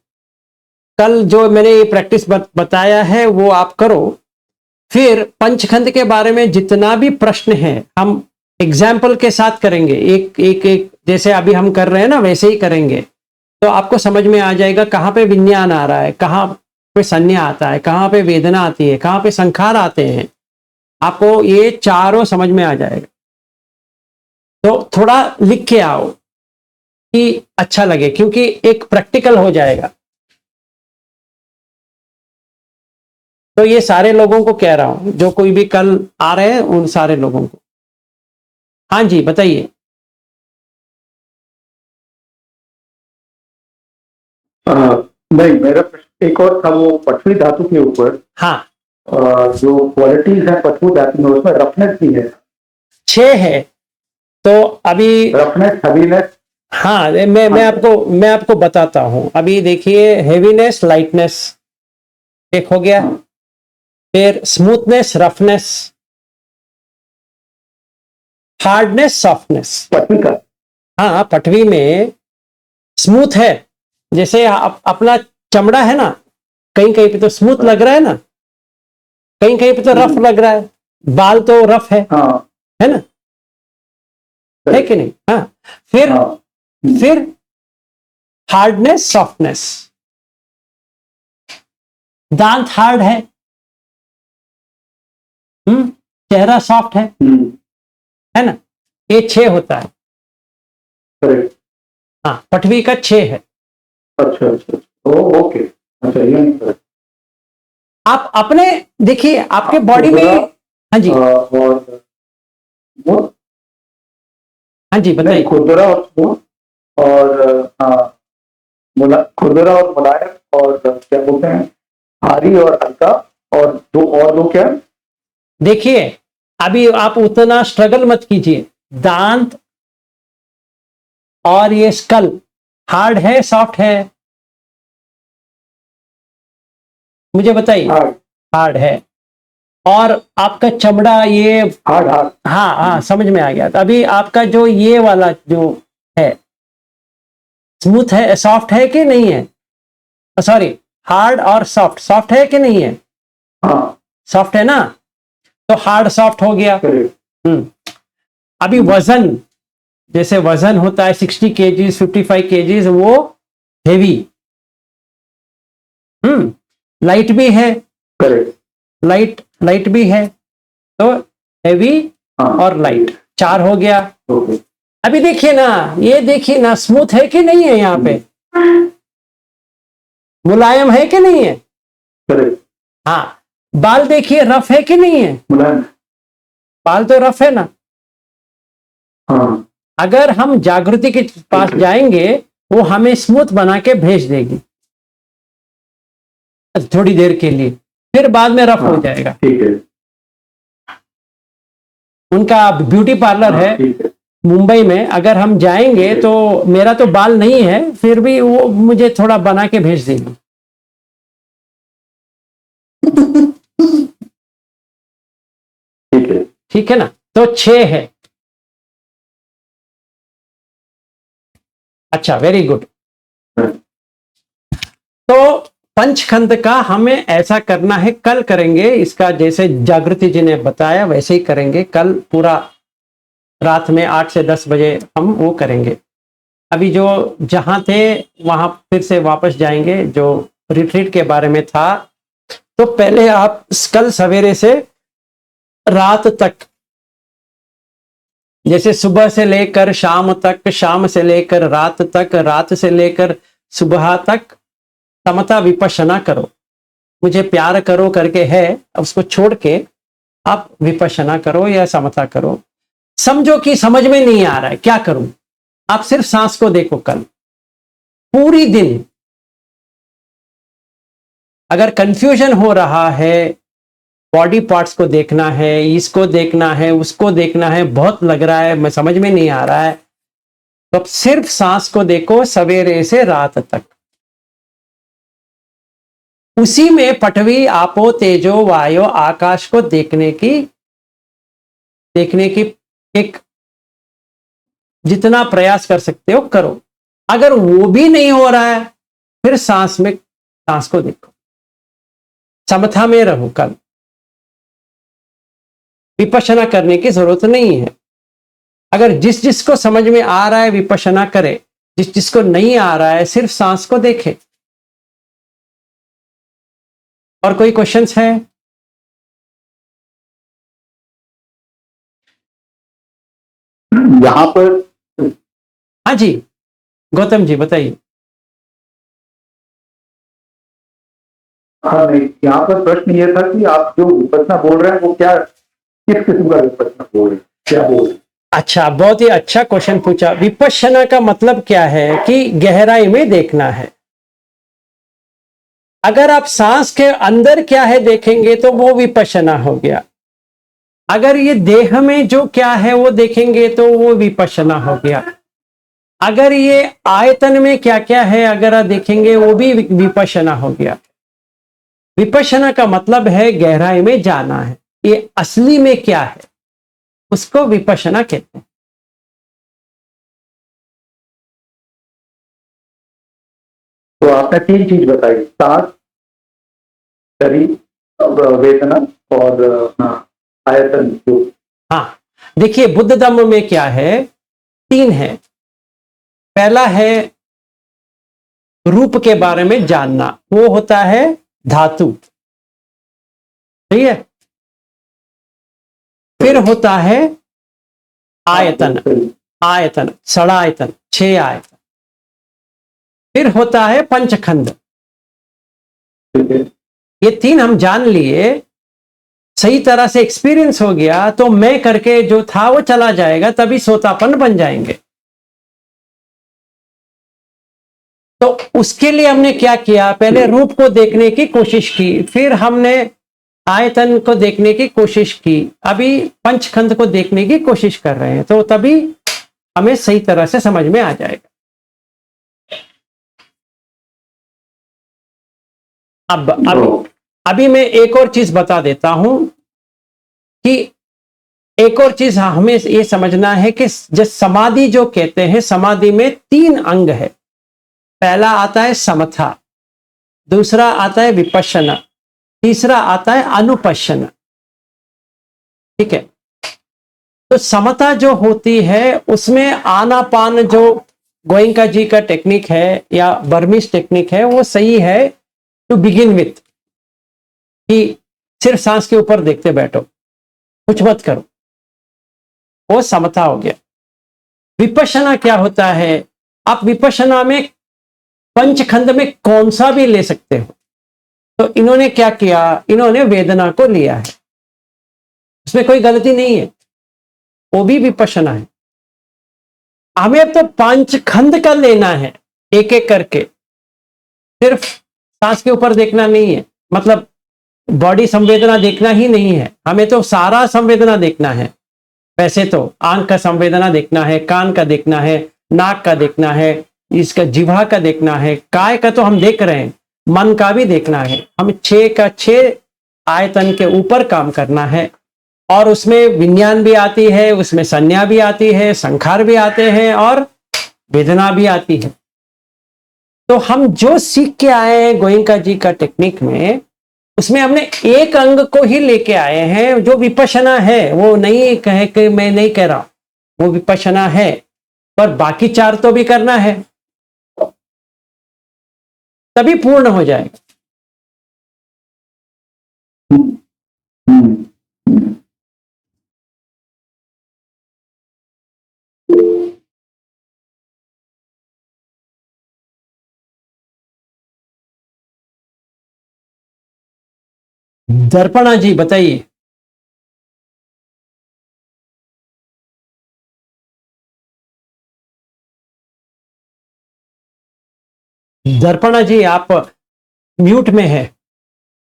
A: कल जो मैंने ये प्रैक्टिस बताया है वो आप करो। फिर पंचखंड के बारे में जितना भी प्रश्न है हम एग्जाम्पल के साथ करेंगे, एक जैसे अभी हम कर रहे हैं ना वैसे ही करेंगे, तो आपको समझ में आ जाएगा कहाँ पे विज्ञान आ रहा है, कहाँ पे संज्ञा आता है, कहाँ पे वेदना आती है, कहाँ पे संखार आते हैं, आपको ये चारों समझ में आ जाएगा। तो थोड़ा लिख के आओ कि अच्छा लगे, क्योंकि एक प्रैक्टिकल हो जाएगा। तो ये सारे लोगों को कह रहा हूं, जो कोई भी कल आ रहे हैं उन सारे लोगों को। हाँ जी बताइए।
B: नहीं, मेरा प्रश्न एक और था, वो पटवी धातु के ऊपर।
A: हाँ
B: जो क्वालिटीज है पटवी धातु में, उसमें रफनेस भी है,
A: 6 है। तो अभी
B: रफनेस, हेवीनेस।
A: हाँ मैं आपको बताता हूं। अभी देखिए, हेवीनेस, लाइटनेस एक हो गया, फिर स्मूथनेस, रफनेस, हार्डनेस, सॉफ्टनेस।
B: पटवी का
A: हाँ पटवी में स्मूथ है, जैसे अपना चमड़ा है ना, कहीं कहीं पे तो स्मूथ लग रहा है ना, कहीं कहीं पे तो रफ लग रहा है, बाल तो रफ है,
B: हाँ,
A: है ना, है कि नहीं? हाँ फिर
B: हाँ,
A: फिर हार्डनेस, सॉफ्टनेस, दांत हार्ड है, चेहरा सॉफ्ट है ना, ये 6 होता है।
B: करेक्ट।
A: हाँ पटवी का 6 है।
B: अच्छा अच्छा, ओके, अच्छा, ये नहीं correct।
A: आप अपने देखिए आपके बॉडी में। हाँ जी,
B: और वो
A: हाँ जी
B: नहीं,
A: बताइए।
B: खुरदुरा और स्मूथ, और खुरदुरा और मुलायम, और क्या बोलते हैं, भारी और हल्का, और दो क्या?
A: देखिए अभी आप उतना स्ट्रगल मत कीजिए, दांत और ये स्कल हार्ड है, सॉफ्ट है, मुझे बताइए।
B: हार्ड,
A: हार्ड है। और आपका चमड़ा ये,
B: हार्ड, हार्ड।
A: हाँ हाँ समझ में आ गया। तो अभी आपका जो ये वाला जो है स्मूथ है, सॉफ्ट है कि नहीं है? सॉरी, हार्ड और सॉफ्ट, सॉफ्ट है कि नहीं है?
B: हाँ,
A: सॉफ्ट है ना, तो हार्ड सॉफ्ट हो गया।
B: करेक्ट।
A: अभी वजन, जैसे वजन होता है 60 kg, 55 kg, वो हेवी। लाइट भी है,
B: करेक्ट।
A: लाइट भी है, तो हेवी
B: हाँ,
A: और लाइट 4 हो गया।
B: ओके।
A: अभी देखिए ना, ये देखिए ना, स्मूथ है कि नहीं है, यहाँ पे मुलायम है कि नहीं है?
B: करेक्ट।
A: हाँ, बाल देखिए रफ है कि नहीं है?
B: मुलायम।
A: बाल तो रफ है ना।
B: हाँ,
A: अगर हम जागृति के पास जाएंगे, वो हमें स्मूथ बना के भेज देगी थोड़ी देर के लिए, फिर बाद में रफ हो
B: हाँ,
A: जाएगा।
B: ठीक है।
A: उनका ब्यूटी पार्लर
B: हाँ,
A: है
B: ठीक है।
A: मुंबई में, अगर हम जाएंगे तो मेरा तो बाल नहीं है, फिर भी वो मुझे थोड़ा बना के भेज देगी।
B: ठीक है।
A: ठीक है ना, तो 6 है। अच्छा, वेरी गुड। तो पंचखंड का हमें ऐसा करना है, कल करेंगे इसका, जैसे जागृति जी ने बताया वैसे ही करेंगे। कल पूरा रात में 8 से 10 बजे हम वो करेंगे। अभी जो जहां थे वहां फिर से वापस जाएंगे, जो रिट्रीट के बारे में था। तो पहले आप कल सवेरे से रात तक, जैसे सुबह से लेकर शाम तक, शाम से लेकर रात तक, रात से लेकर सुबह तक समता विपश्यना करो। मुझे प्यार करो करके है, उसको छोड़ के आप विपश्यना करो या समता करो। समझो कि समझ में नहीं आ रहा है क्या करूं, आप सिर्फ सांस को देखो कल पूरी दिन। अगर कंफ्यूजन हो रहा है, बॉडी पार्ट्स को देखना है, इसको देखना है, उसको देखना है, बहुत लग रहा है मैं समझ में नहीं आ रहा है, तो अब सिर्फ सांस को देखो सवेरे से रात तक। उसी में पृथ्वी आपो तेजो वायु आकाश को देखने की एक जितना प्रयास कर सकते हो करो। अगर वो भी नहीं हो रहा है फिर सांस को देखो, समथा में रहो। कल विपश्यना करने की जरूरत नहीं है। अगर जिसको समझ में आ रहा है विपश्यना करे, जिसको नहीं आ रहा है सिर्फ सांस को देखे। और कोई क्वेश्चंस है?
B: यहाँ पर
A: हाँ जी गौतम जी बताइए।
B: हाँ नहीं, यहाँ पर प्रश्न ये था कि आप जो विपश्यना बोल रहे हैं वो क्या, किस किस्म का विपश्यना बोल रहे हैं, क्या बोल रहे हैं?
A: अच्छा, बहुत ही अच्छा क्वेश्चन पूछा। विपश्यना का मतलब क्या है कि गहराई में देखना है। अगर आप सांस के अंदर क्या है देखेंगे तो वो विपश्यना हो गया। अगर ये देह में जो क्या है वो देखेंगे तो वो विपश्यना हो गया। अगर ये आयतन में क्या क्या है अगर आप देखेंगे वो भी विपश्यना हो गया। विपश्यना का मतलब है गहराई में जाना है, ये असली में क्या है उसको विपश्यना कहते हैं।
B: तो आपने 3 चीज बताई, सांस, शरीर, वेदना और आयतन। जो
A: हाँ देखिए, बुद्ध धम्म में क्या है, 3 है। पहला है रूप के बारे में जानना, वो होता है धातु, ठीक है। फिर होता है आयतन, आयतन 6 आयतन। फिर होता है पंचखंड। ये 3 हम जान लिए, सही तरह से एक्सपीरियंस हो गया तो मैं करके जो था वो चला जाएगा, तभी सोतापन बन जाएंगे। तो उसके लिए हमने क्या किया, पहले रूप को देखने की कोशिश की, फिर हमने आयतन को देखने की कोशिश की, अभी पंचखंड को देखने की कोशिश कर रहे हैं, तो तभी हमें सही तरह से समझ में आ जाएगा। अभी मैं एक और चीज बता देता हूं कि एक और चीज हमें ये समझना है कि जो समाधि जो कहते हैं, समाधि में 3 अंग है। पहला आता है समथा, दूसरा आता है विपश्यना, तीसरा आता है अनुपश्यना, ठीक है। तो समता जो होती है उसमें आनापान जो गोयंका जी का टेक्निक है या बर्मिश टेक्निक है वो सही है टू बिगिन विथ, कि सिर्फ सांस के ऊपर देखते बैठो, कुछ मत करो, वो समता हो गया। विपश्यना क्या होता है, आप विपश्यना में पंचखंड में कौन सा भी ले सकते हो। तो इन्होंने क्या किया, इन्होंने वेदना को लिया है, उसमें कोई गलती नहीं है, वो भी विपश्यना है। हमें तो पंचखंड का लेना है एक एक करके, सिर्फ सांस के ऊपर देखना नहीं है, मतलब बॉडी संवेदना देखना ही नहीं है, हमें तो सारा संवेदना देखना है। वैसे तो आंख का संवेदना देखना है, कान का देखना है, नाक का देखना है, इसका जिह्वा का देखना है, काय का तो हम देख रहे हैं, मन का भी देखना है। हम 6 का 6 आयतन के ऊपर काम करना है, और उसमें विज्ञान भी आती है, उसमें संज्ञा भी आती है, संखार भी आते हैं और वेदना भी आती है। तो हम जो सीख के आए हैं गोयंका जी का टेक्निक में, उसमें हमने एक अंग को ही लेके आए हैं जो विपश्यना है। वो नहीं कहे कि मैं नहीं कह रहा, वो विपश्यना है, पर बाकी 4 तो भी करना है, तभी पूर्ण हो जाएगा। दर्पणा जी बताइए। दर्पणा जी आप म्यूट में है।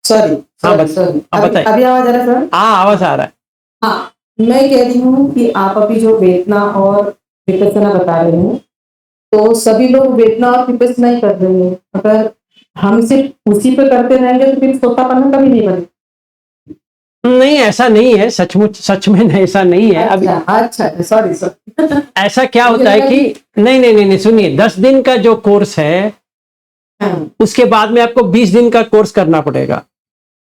F: सॉरी
A: हाँ,
F: सॉरी
A: बताइए।
F: अभी आवाज आ रहा है सर?
A: हाँ आवाज आ रहा है।
F: हाँ, मैं कह रही हूँ कि आप अभी जो वेदना और विपश्यना बता रहे हैं, तो सभी लोग वेदना और विपश्यना ही कर रहे हैं। अगर हम सिर्फ उसी पे करते रहेंगे तो फिर सोतापन कभी नहीं बने।
A: नहीं, ऐसा नहीं है, सचमुच सच में नहीं, ऐसा नहीं है। अभी
F: अच्छा, सॉरी सर।
A: ऐसा क्या होता है कि नहीं, सुनिए, 10 दिन का जो कोर्स है उसके बाद में आपको 20 दिन का कोर्स करना पड़ेगा।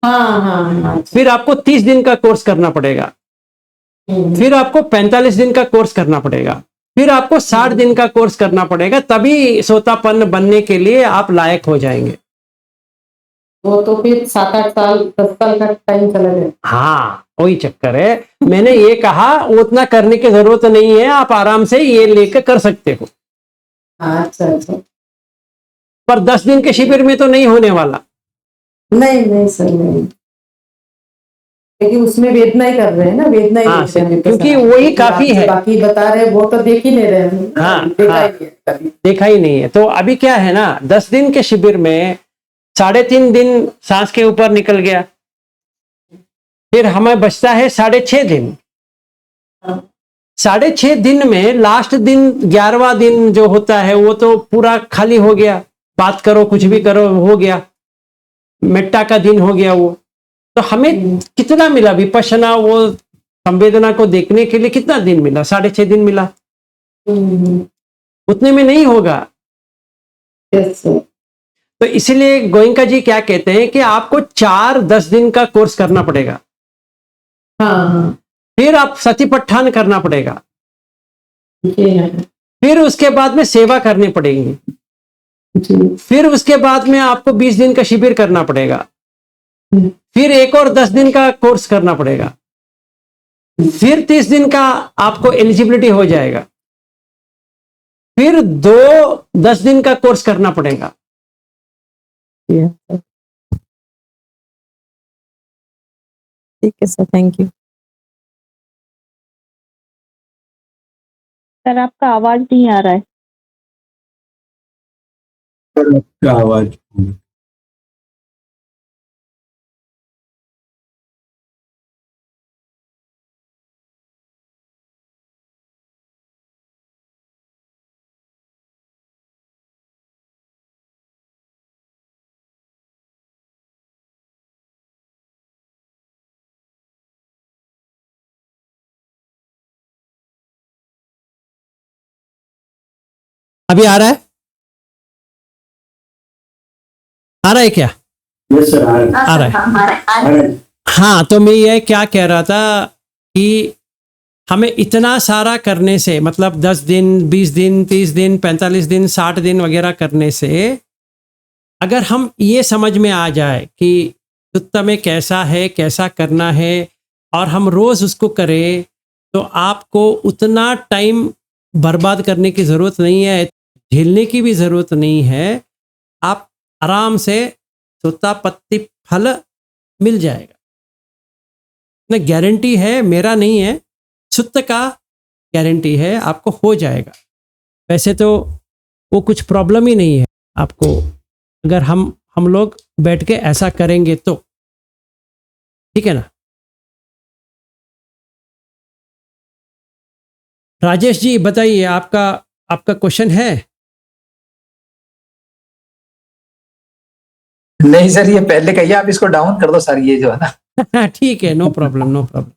F: हाँ।
A: फिर आपको 30 दिन का कोर्स करना पड़ेगा। फिर आपको 45 दिन का कोर्स करना पड़ेगा। फिर आपको 60 दिन का कोर्स करना पड़ेगा, तभी सोतापन्न बनने के लिए आप लायक हो जाएंगे।
F: वो तो फिर 7-8 साल 10 साल का टाइम चला जाए।
A: हाँ, वही चक्कर है। मैंने ये कहा उतना करने की जरूरत नहीं है, आप आराम से ये लेकर कर सकते हो।
F: अच्छा।
A: पर 10 दिन के शिविर में तो नहीं होने वाला।
F: नहीं सर, नहीं। लेकिन उसमें वेदना ही कर रहे हैं ना, वेदना ही
A: हाँ,
F: देख रहे हैं,
A: क्योंकि वही काफी है।
F: बाकी बता रहे हैं वो तो देख ही नहीं रहे हैं।
A: हाँ,
F: देखा ही नहीं है कभी।
A: देखा ही नहीं है। तो अभी क्या है ना, 10 दिन के शिविर में 3.5 दिन सांस के ऊपर निकल गया, फिर हमें बचता है 6.5 दिन। 6.5 दिन में लास्ट दिन 11वां दिन जो होता है वो तो पूरा खाली हो गया, बात करो कुछ भी करो, हो गया, मेट्टा का दिन हो गया वो। तो हमें कितना मिला विपश्यना, वो संवेदना को देखने के लिए कितना दिन मिला? 6.5 दिन मिला। उतने में नहीं होगा। तो इसलिए गोयनका जी क्या कहते हैं कि आपको 4-10 दिन का कोर्स करना पड़ेगा।
F: हाँ।
A: फिर आप सतीपट्ठान करना पड़ेगा। फिर उसके बाद में सेवा करनी पड़ेगी। फिर उसके बाद में आपको 20 दिन का शिविर करना पड़ेगा। फिर एक और 10 दिन का कोर्स करना पड़ेगा। फिर 30 दिन का आपको एलिजिबिलिटी हो जाएगा। फिर 10 दिन का कोर्स करना पड़ेगा।
H: ठीक है सर, थैंक यू।
C: सर आपका आवाज नहीं आ रहा है।
I: आपका आवाज
A: अभी आ रहा है? आ रहा है क्या?
I: यस सर,
A: आ रहा है। हाँ, तो मैं ये क्या कह रहा था कि हमें इतना सारा करने से, मतलब 10 दिन 20 दिन 30 दिन 45 दिन 60 दिन वगैरह करने से, अगर हम ये समझ में आ जाए कि सुत्ता में कैसा है, कैसा करना है, और हम रोज उसको करें, तो आपको उतना टाइम बर्बाद करने की जरूरत नहीं है, झेलने की भी जरूरत नहीं है। आप आराम से सोतापत्ति फल मिल जाएगा। न गारंटी है, मेरा नहीं है, सुत्त का गारंटी है, आपको हो जाएगा। वैसे तो वो कुछ प्रॉब्लम ही नहीं है आपको, अगर हम लोग बैठ के ऐसा करेंगे तो। ठीक है ना? राजेश जी बताइए, आपका क्वेश्चन है?
J: नहीं सर, ये पहले कहिए, आप इसको डाउन कर दो सर, ये जो है ना।
A: ठीक है, नो प्रॉब्लम, नो प्रॉब्लम।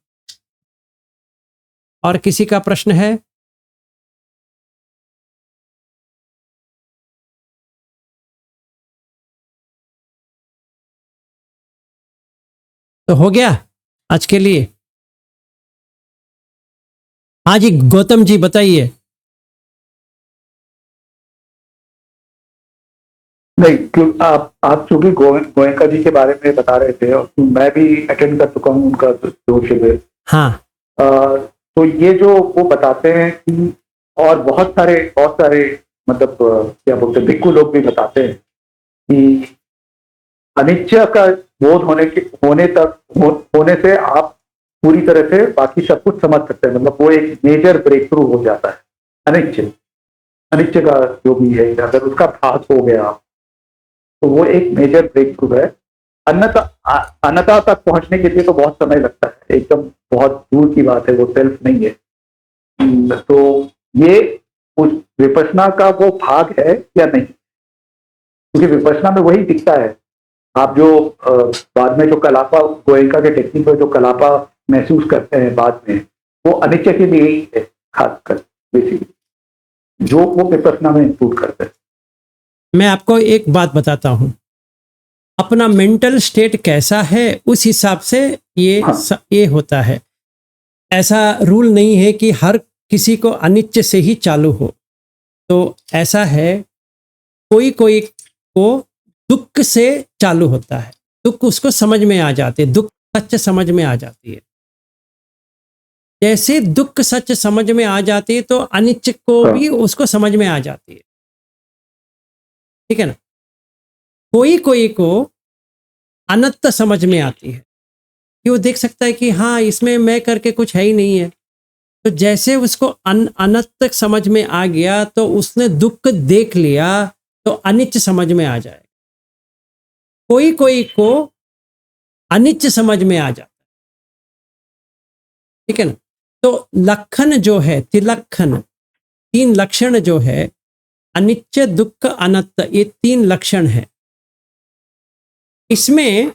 A: और किसी का प्रश्न है? तो हो गया आज के लिए। हाँ जी, गौतम जी बताइए।
B: नहीं, आप चूंकि गोयनका जी के बारे में बता रहे थे, और मैं भी अटेंड कर चुका हूँ उनका जो शिविर।
A: हाँ।
B: तो ये जो वो बताते हैं कि, और बहुत सारे मतलब क्या बोलते हैं, भिक्खु लोग भी बताते हैं कि अनिच्छा का बोध होने से आप पूरी तरह से बाकी सब कुछ समझ सकते हैं। मतलब वो एक मेजर ब्रेक थ्रू हो जाता है। अनिच्छा का जो भी है, अगर उसका भास हो गया तो वो एक मेजर ब्रेक थ्रू है। अन्यथा तक पहुंचने के लिए तो बहुत समय लगता है, एकदम बहुत दूर की बात है, वो सेल्फ नहीं है। तो ये उस विपश्यना का वो भाग है या नहीं, क्योंकि विपश्यना में वही दिखता है। आप जो बाद में जो कलापा गोयनका के टेक्निक में जो कलापा महसूस करते हैं बाद में, वो अनित्य के लिए ही है, खासकर बेसिकली जो वो विपश्यना में इंक्लूड करते हैं।
A: मैं आपको एक बात बताता हूँ, अपना मेंटल स्टेट कैसा है उस हिसाब से ये ये होता है। ऐसा रूल नहीं है कि हर किसी को अनित्य से ही चालू हो। तो ऐसा है, कोई कोई को दुख से चालू होता है, दुख उसको समझ में आ जाते, दुख सच समझ में आ जाती है। जैसे दुख सच समझ में आ जाती है तो अनित्य को भी उसको समझ में आ जाती है, ठीक है ना। कोई कोई को अनंत समझ में आती है कि वो देख सकता है कि हाँ इसमें मैं करके कुछ है ही नहीं है। तो जैसे उसको अनंत समझ में आ गया तो उसने दुख देख लिया तो अनित्य समझ में आ जाएगा। कोई कोई को अनित्य समझ में आ जाता है, ठीक है ना। तो लक्षण जो है, तिलक्षण, 3 लक्षण जो है, अनित्य, दुख, अनंत, ये 3 लक्षण है। इसमें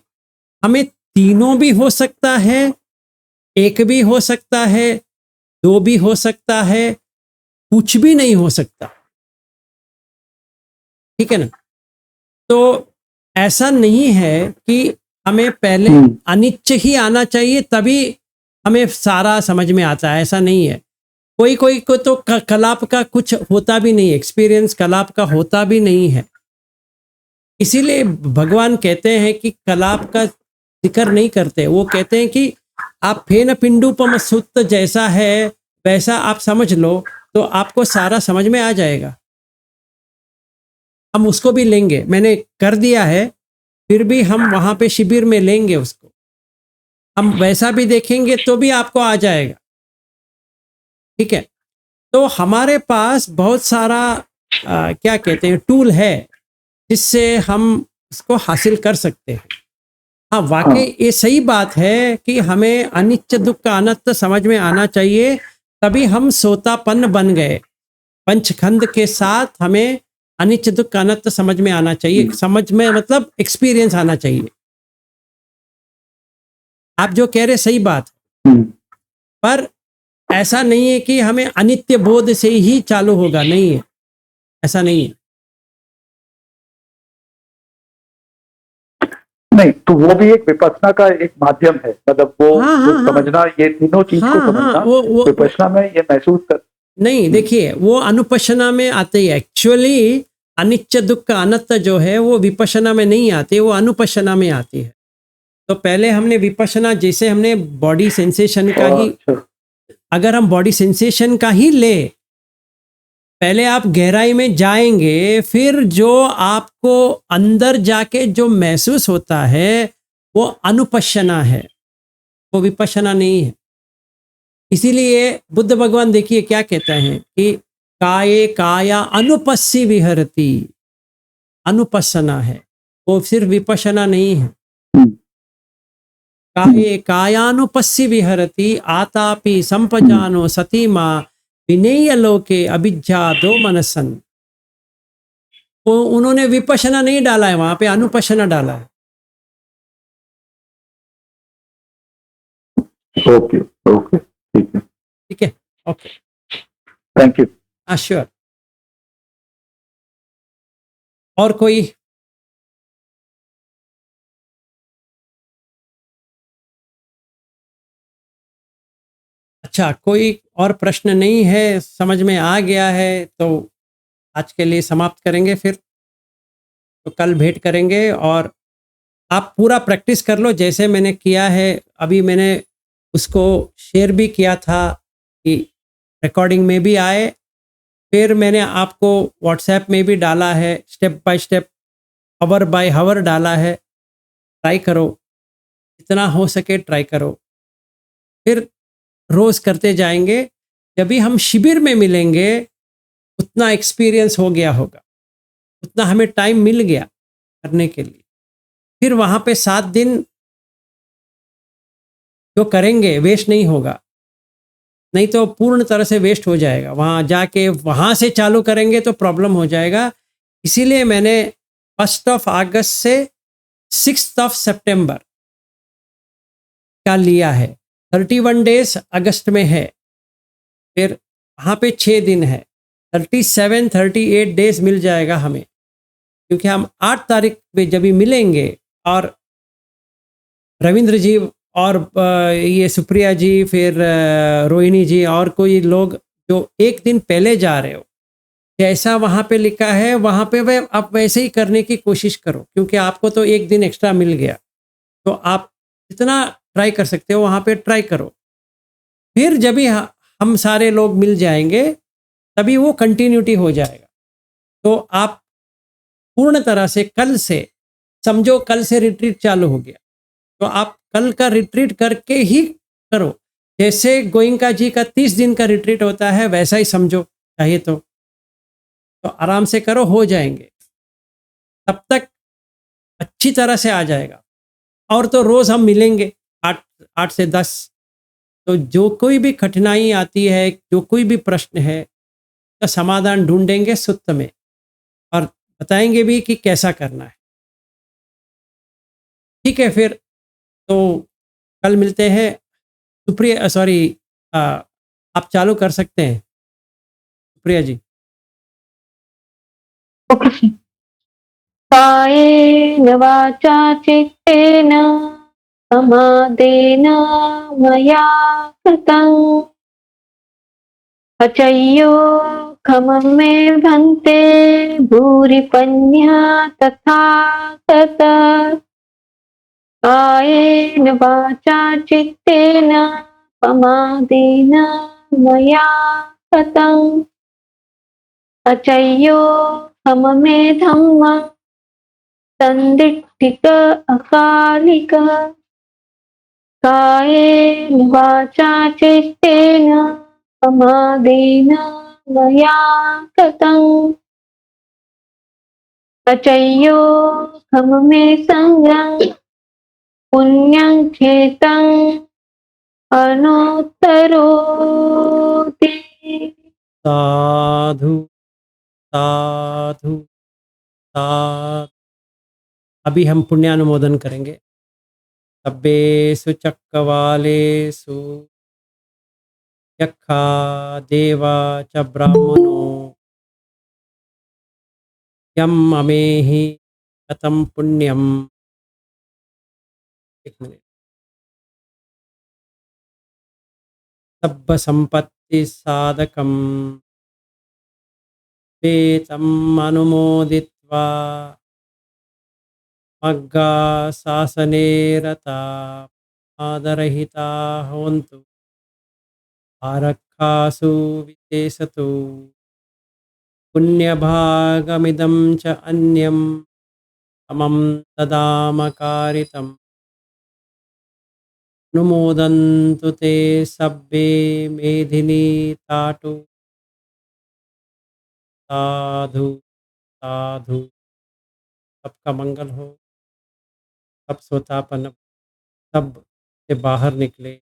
A: हमें तीनों भी हो सकता है, एक भी हो सकता है, 2 भी हो सकता है, कुछ भी नहीं हो सकता, ठीक है ना। तो ऐसा नहीं है कि हमें पहले अनित्य ही आना चाहिए तभी हमें सारा समझ में आता है, ऐसा नहीं है। कोई कोई को तो कलाप का कुछ होता भी नहीं, एक्सपीरियंस कलाप का होता भी नहीं है। इसीलिए भगवान कहते हैं कि कलाप का जिक्र नहीं करते। वो कहते हैं कि आप फेन पिंडुपम सुत्त जैसा है वैसा आप समझ लो तो आपको सारा समझ में आ जाएगा। हम उसको भी लेंगे, मैंने कर दिया है, फिर भी हम वहां पे शिविर में लेंगे उसको, हम वैसा भी देखेंगे तो भी आपको आ जाएगा, ठीक है। तो हमारे पास बहुत सारा क्या कहते हैं टूल है जिससे हम इसको हासिल कर सकते हैं। हाँ वाकई ये सही बात है कि हमें अनित्य दुख का अनंत समझ में आना चाहिए, तभी हम सोतापन्न बन गए। पंचखंड के साथ हमें अनित्य दुख का अनंत समझ में आना चाहिए, समझ में मतलब एक्सपीरियंस आना चाहिए। आप जो कह रहे सही बात है, पर ऐसा नहीं है कि हमें अनित्य बोध से ही चालू होगा, नहीं है, ऐसा नहीं है।
B: नहीं, तो वो भी एक विपश्यना का एक माध्यम है, मतलब वो समझना, ये तीनों चीज को समझना विपश्यना में ये महसूस कर। नहीं,
A: देखिए वो अनुपश्यना में आते ही, एक्चुअली अनित्य दुख का अनंत जो है वो विपश्यना में नहीं आती, वो अनुपश्यना में आती है। तो पहले हमने विपश्यना, जैसे हमने बॉडी सेंसेशन का ही, अगर हम बॉडी सेंसेशन का ही ले, पहले आप गहराई में जाएंगे, फिर जो आपको अंदर जाके जो महसूस होता है वो अनुपश्यना है, वो विपश्यना नहीं है। इसीलिए बुद्ध भगवान देखिए क्या कहते हैं कि काये काया अनुपस्सी विहरती, अनुपश्यना है, वो सिर्फ विपश्यना नहीं है। काये कायानुपस्सी विहरती आतापि संपजानो सतीमा विनेय लोके अभिज्ञा दो मनसन। तो उन्होंने विपश्यना नहीं डाला है, वहां पे अनुपश्यना डाला है।
B: ओके ओके, ठीक है,
A: ठीक है, ओके,
B: थैंक यू।
A: हाँ श्योर। और कोई? अच्छा, कोई और प्रश्न नहीं है, समझ में आ गया है तो आज के लिए समाप्त करेंगे, फिर तो कल भेंट करेंगे। और आप पूरा प्रैक्टिस कर लो जैसे मैंने किया है। अभी मैंने उसको शेयर भी किया था कि रिकॉर्डिंग में भी आए, फिर मैंने आपको व्हाट्सएप में भी डाला है, step by step, hour by hour डाला है। ट्राई करो, जितना हो सके ट्राई करो, फिर रोज़ करते जाएंगे। जब भी हम शिविर में मिलेंगे उतना एक्सपीरियंस हो गया होगा, उतना हमें टाइम मिल गया करने के लिए। फिर वहाँ पे 7 दिन जो करेंगे वेस्ट नहीं होगा, नहीं तो पूर्ण तरह से वेस्ट हो जाएगा। वहाँ जाके वहाँ से चालू करेंगे तो प्रॉब्लम हो जाएगा। इसीलिए मैंने 1 अगस्त से 6 सितंबर का लिया है। 31 डेज अगस्त में है, फिर वहाँ पे 6 दिन है, 38 डेज मिल जाएगा हमें, क्योंकि हम 8 तारीख पे जब भी मिलेंगे और रविंद्र जी और ये सुप्रिया जी, फिर रोहिणी जी और कोई लोग जो एक दिन पहले जा रहे हो, जैसा वहाँ पे लिखा है वहाँ पे वे आप वैसे ही करने की कोशिश करो, क्योंकि आपको तो एक दिन एक्स्ट्रा मिल गया, तो आप जितना ट्राई कर सकते हो वहाँ पे ट्राई करो। फिर जब भी हम सारे लोग मिल जाएंगे तभी वो कंटिन्यूटी हो जाएगा। तो आप पूर्ण तरह से कल से समझो, कल से रिट्रीट चालू हो गया, तो आप कल का रिट्रीट करके ही करो। जैसे गोइंका जी का 30 दिन का रिट्रीट होता है वैसा ही समझो, चाहिए तो आराम से करो, हो जाएंगे। तब तक अच्छी तरह से आ जाएगा। और तो रोज़ हम मिलेंगे 8 से 10। तो जो कोई भी कठिनाई आती है, जो कोई भी प्रश्न है, का समाधान ढूंढेंगे सुत्त में और बताएंगे भी कि कैसा करना है। ठीक है, फिर तो कल मिलते हैं। सुप्रिया, सॉरी, आप चालू कर सकते हैं सुप्रिया जी।
G: कायेन वाचा चित्तेन समादेन मया कृतं अचय्यो खममे भन्ते भूरि पन्या तथा तत। कायेन वाचा चित्तेन समादेन मया कृतं अचय्यो खममे धम्म संदिट्ठिक अकालिक। कायेन वाचा चित्तेन समादेन मया कृतं अचय्यो खममे संगं पुण्यं खेतं अनुत्तरोति।
A: साधु साधु साधु। अभी हम पुण्यानुमोदन करेंगे। सब्बेषु चक्रवालेषु यक्खा देवा च ब्राह्मणो यम अमेहि कथम पुण्यम। एक मिनट। सब्ब संपत्ति साधकम वेतम अनुमोदित्वा मग्गा शासने रता आदरहिता होन्तु आरक्षासु विशेषतु पुण्यभागमिदं च अन्यं समं तदामकारितम् अनुमोदन्तु ते सब्बे मेदिनी ताटु। साधु साधु। सबका मंगल हो, सब सोतापन सब से बाहर निकले।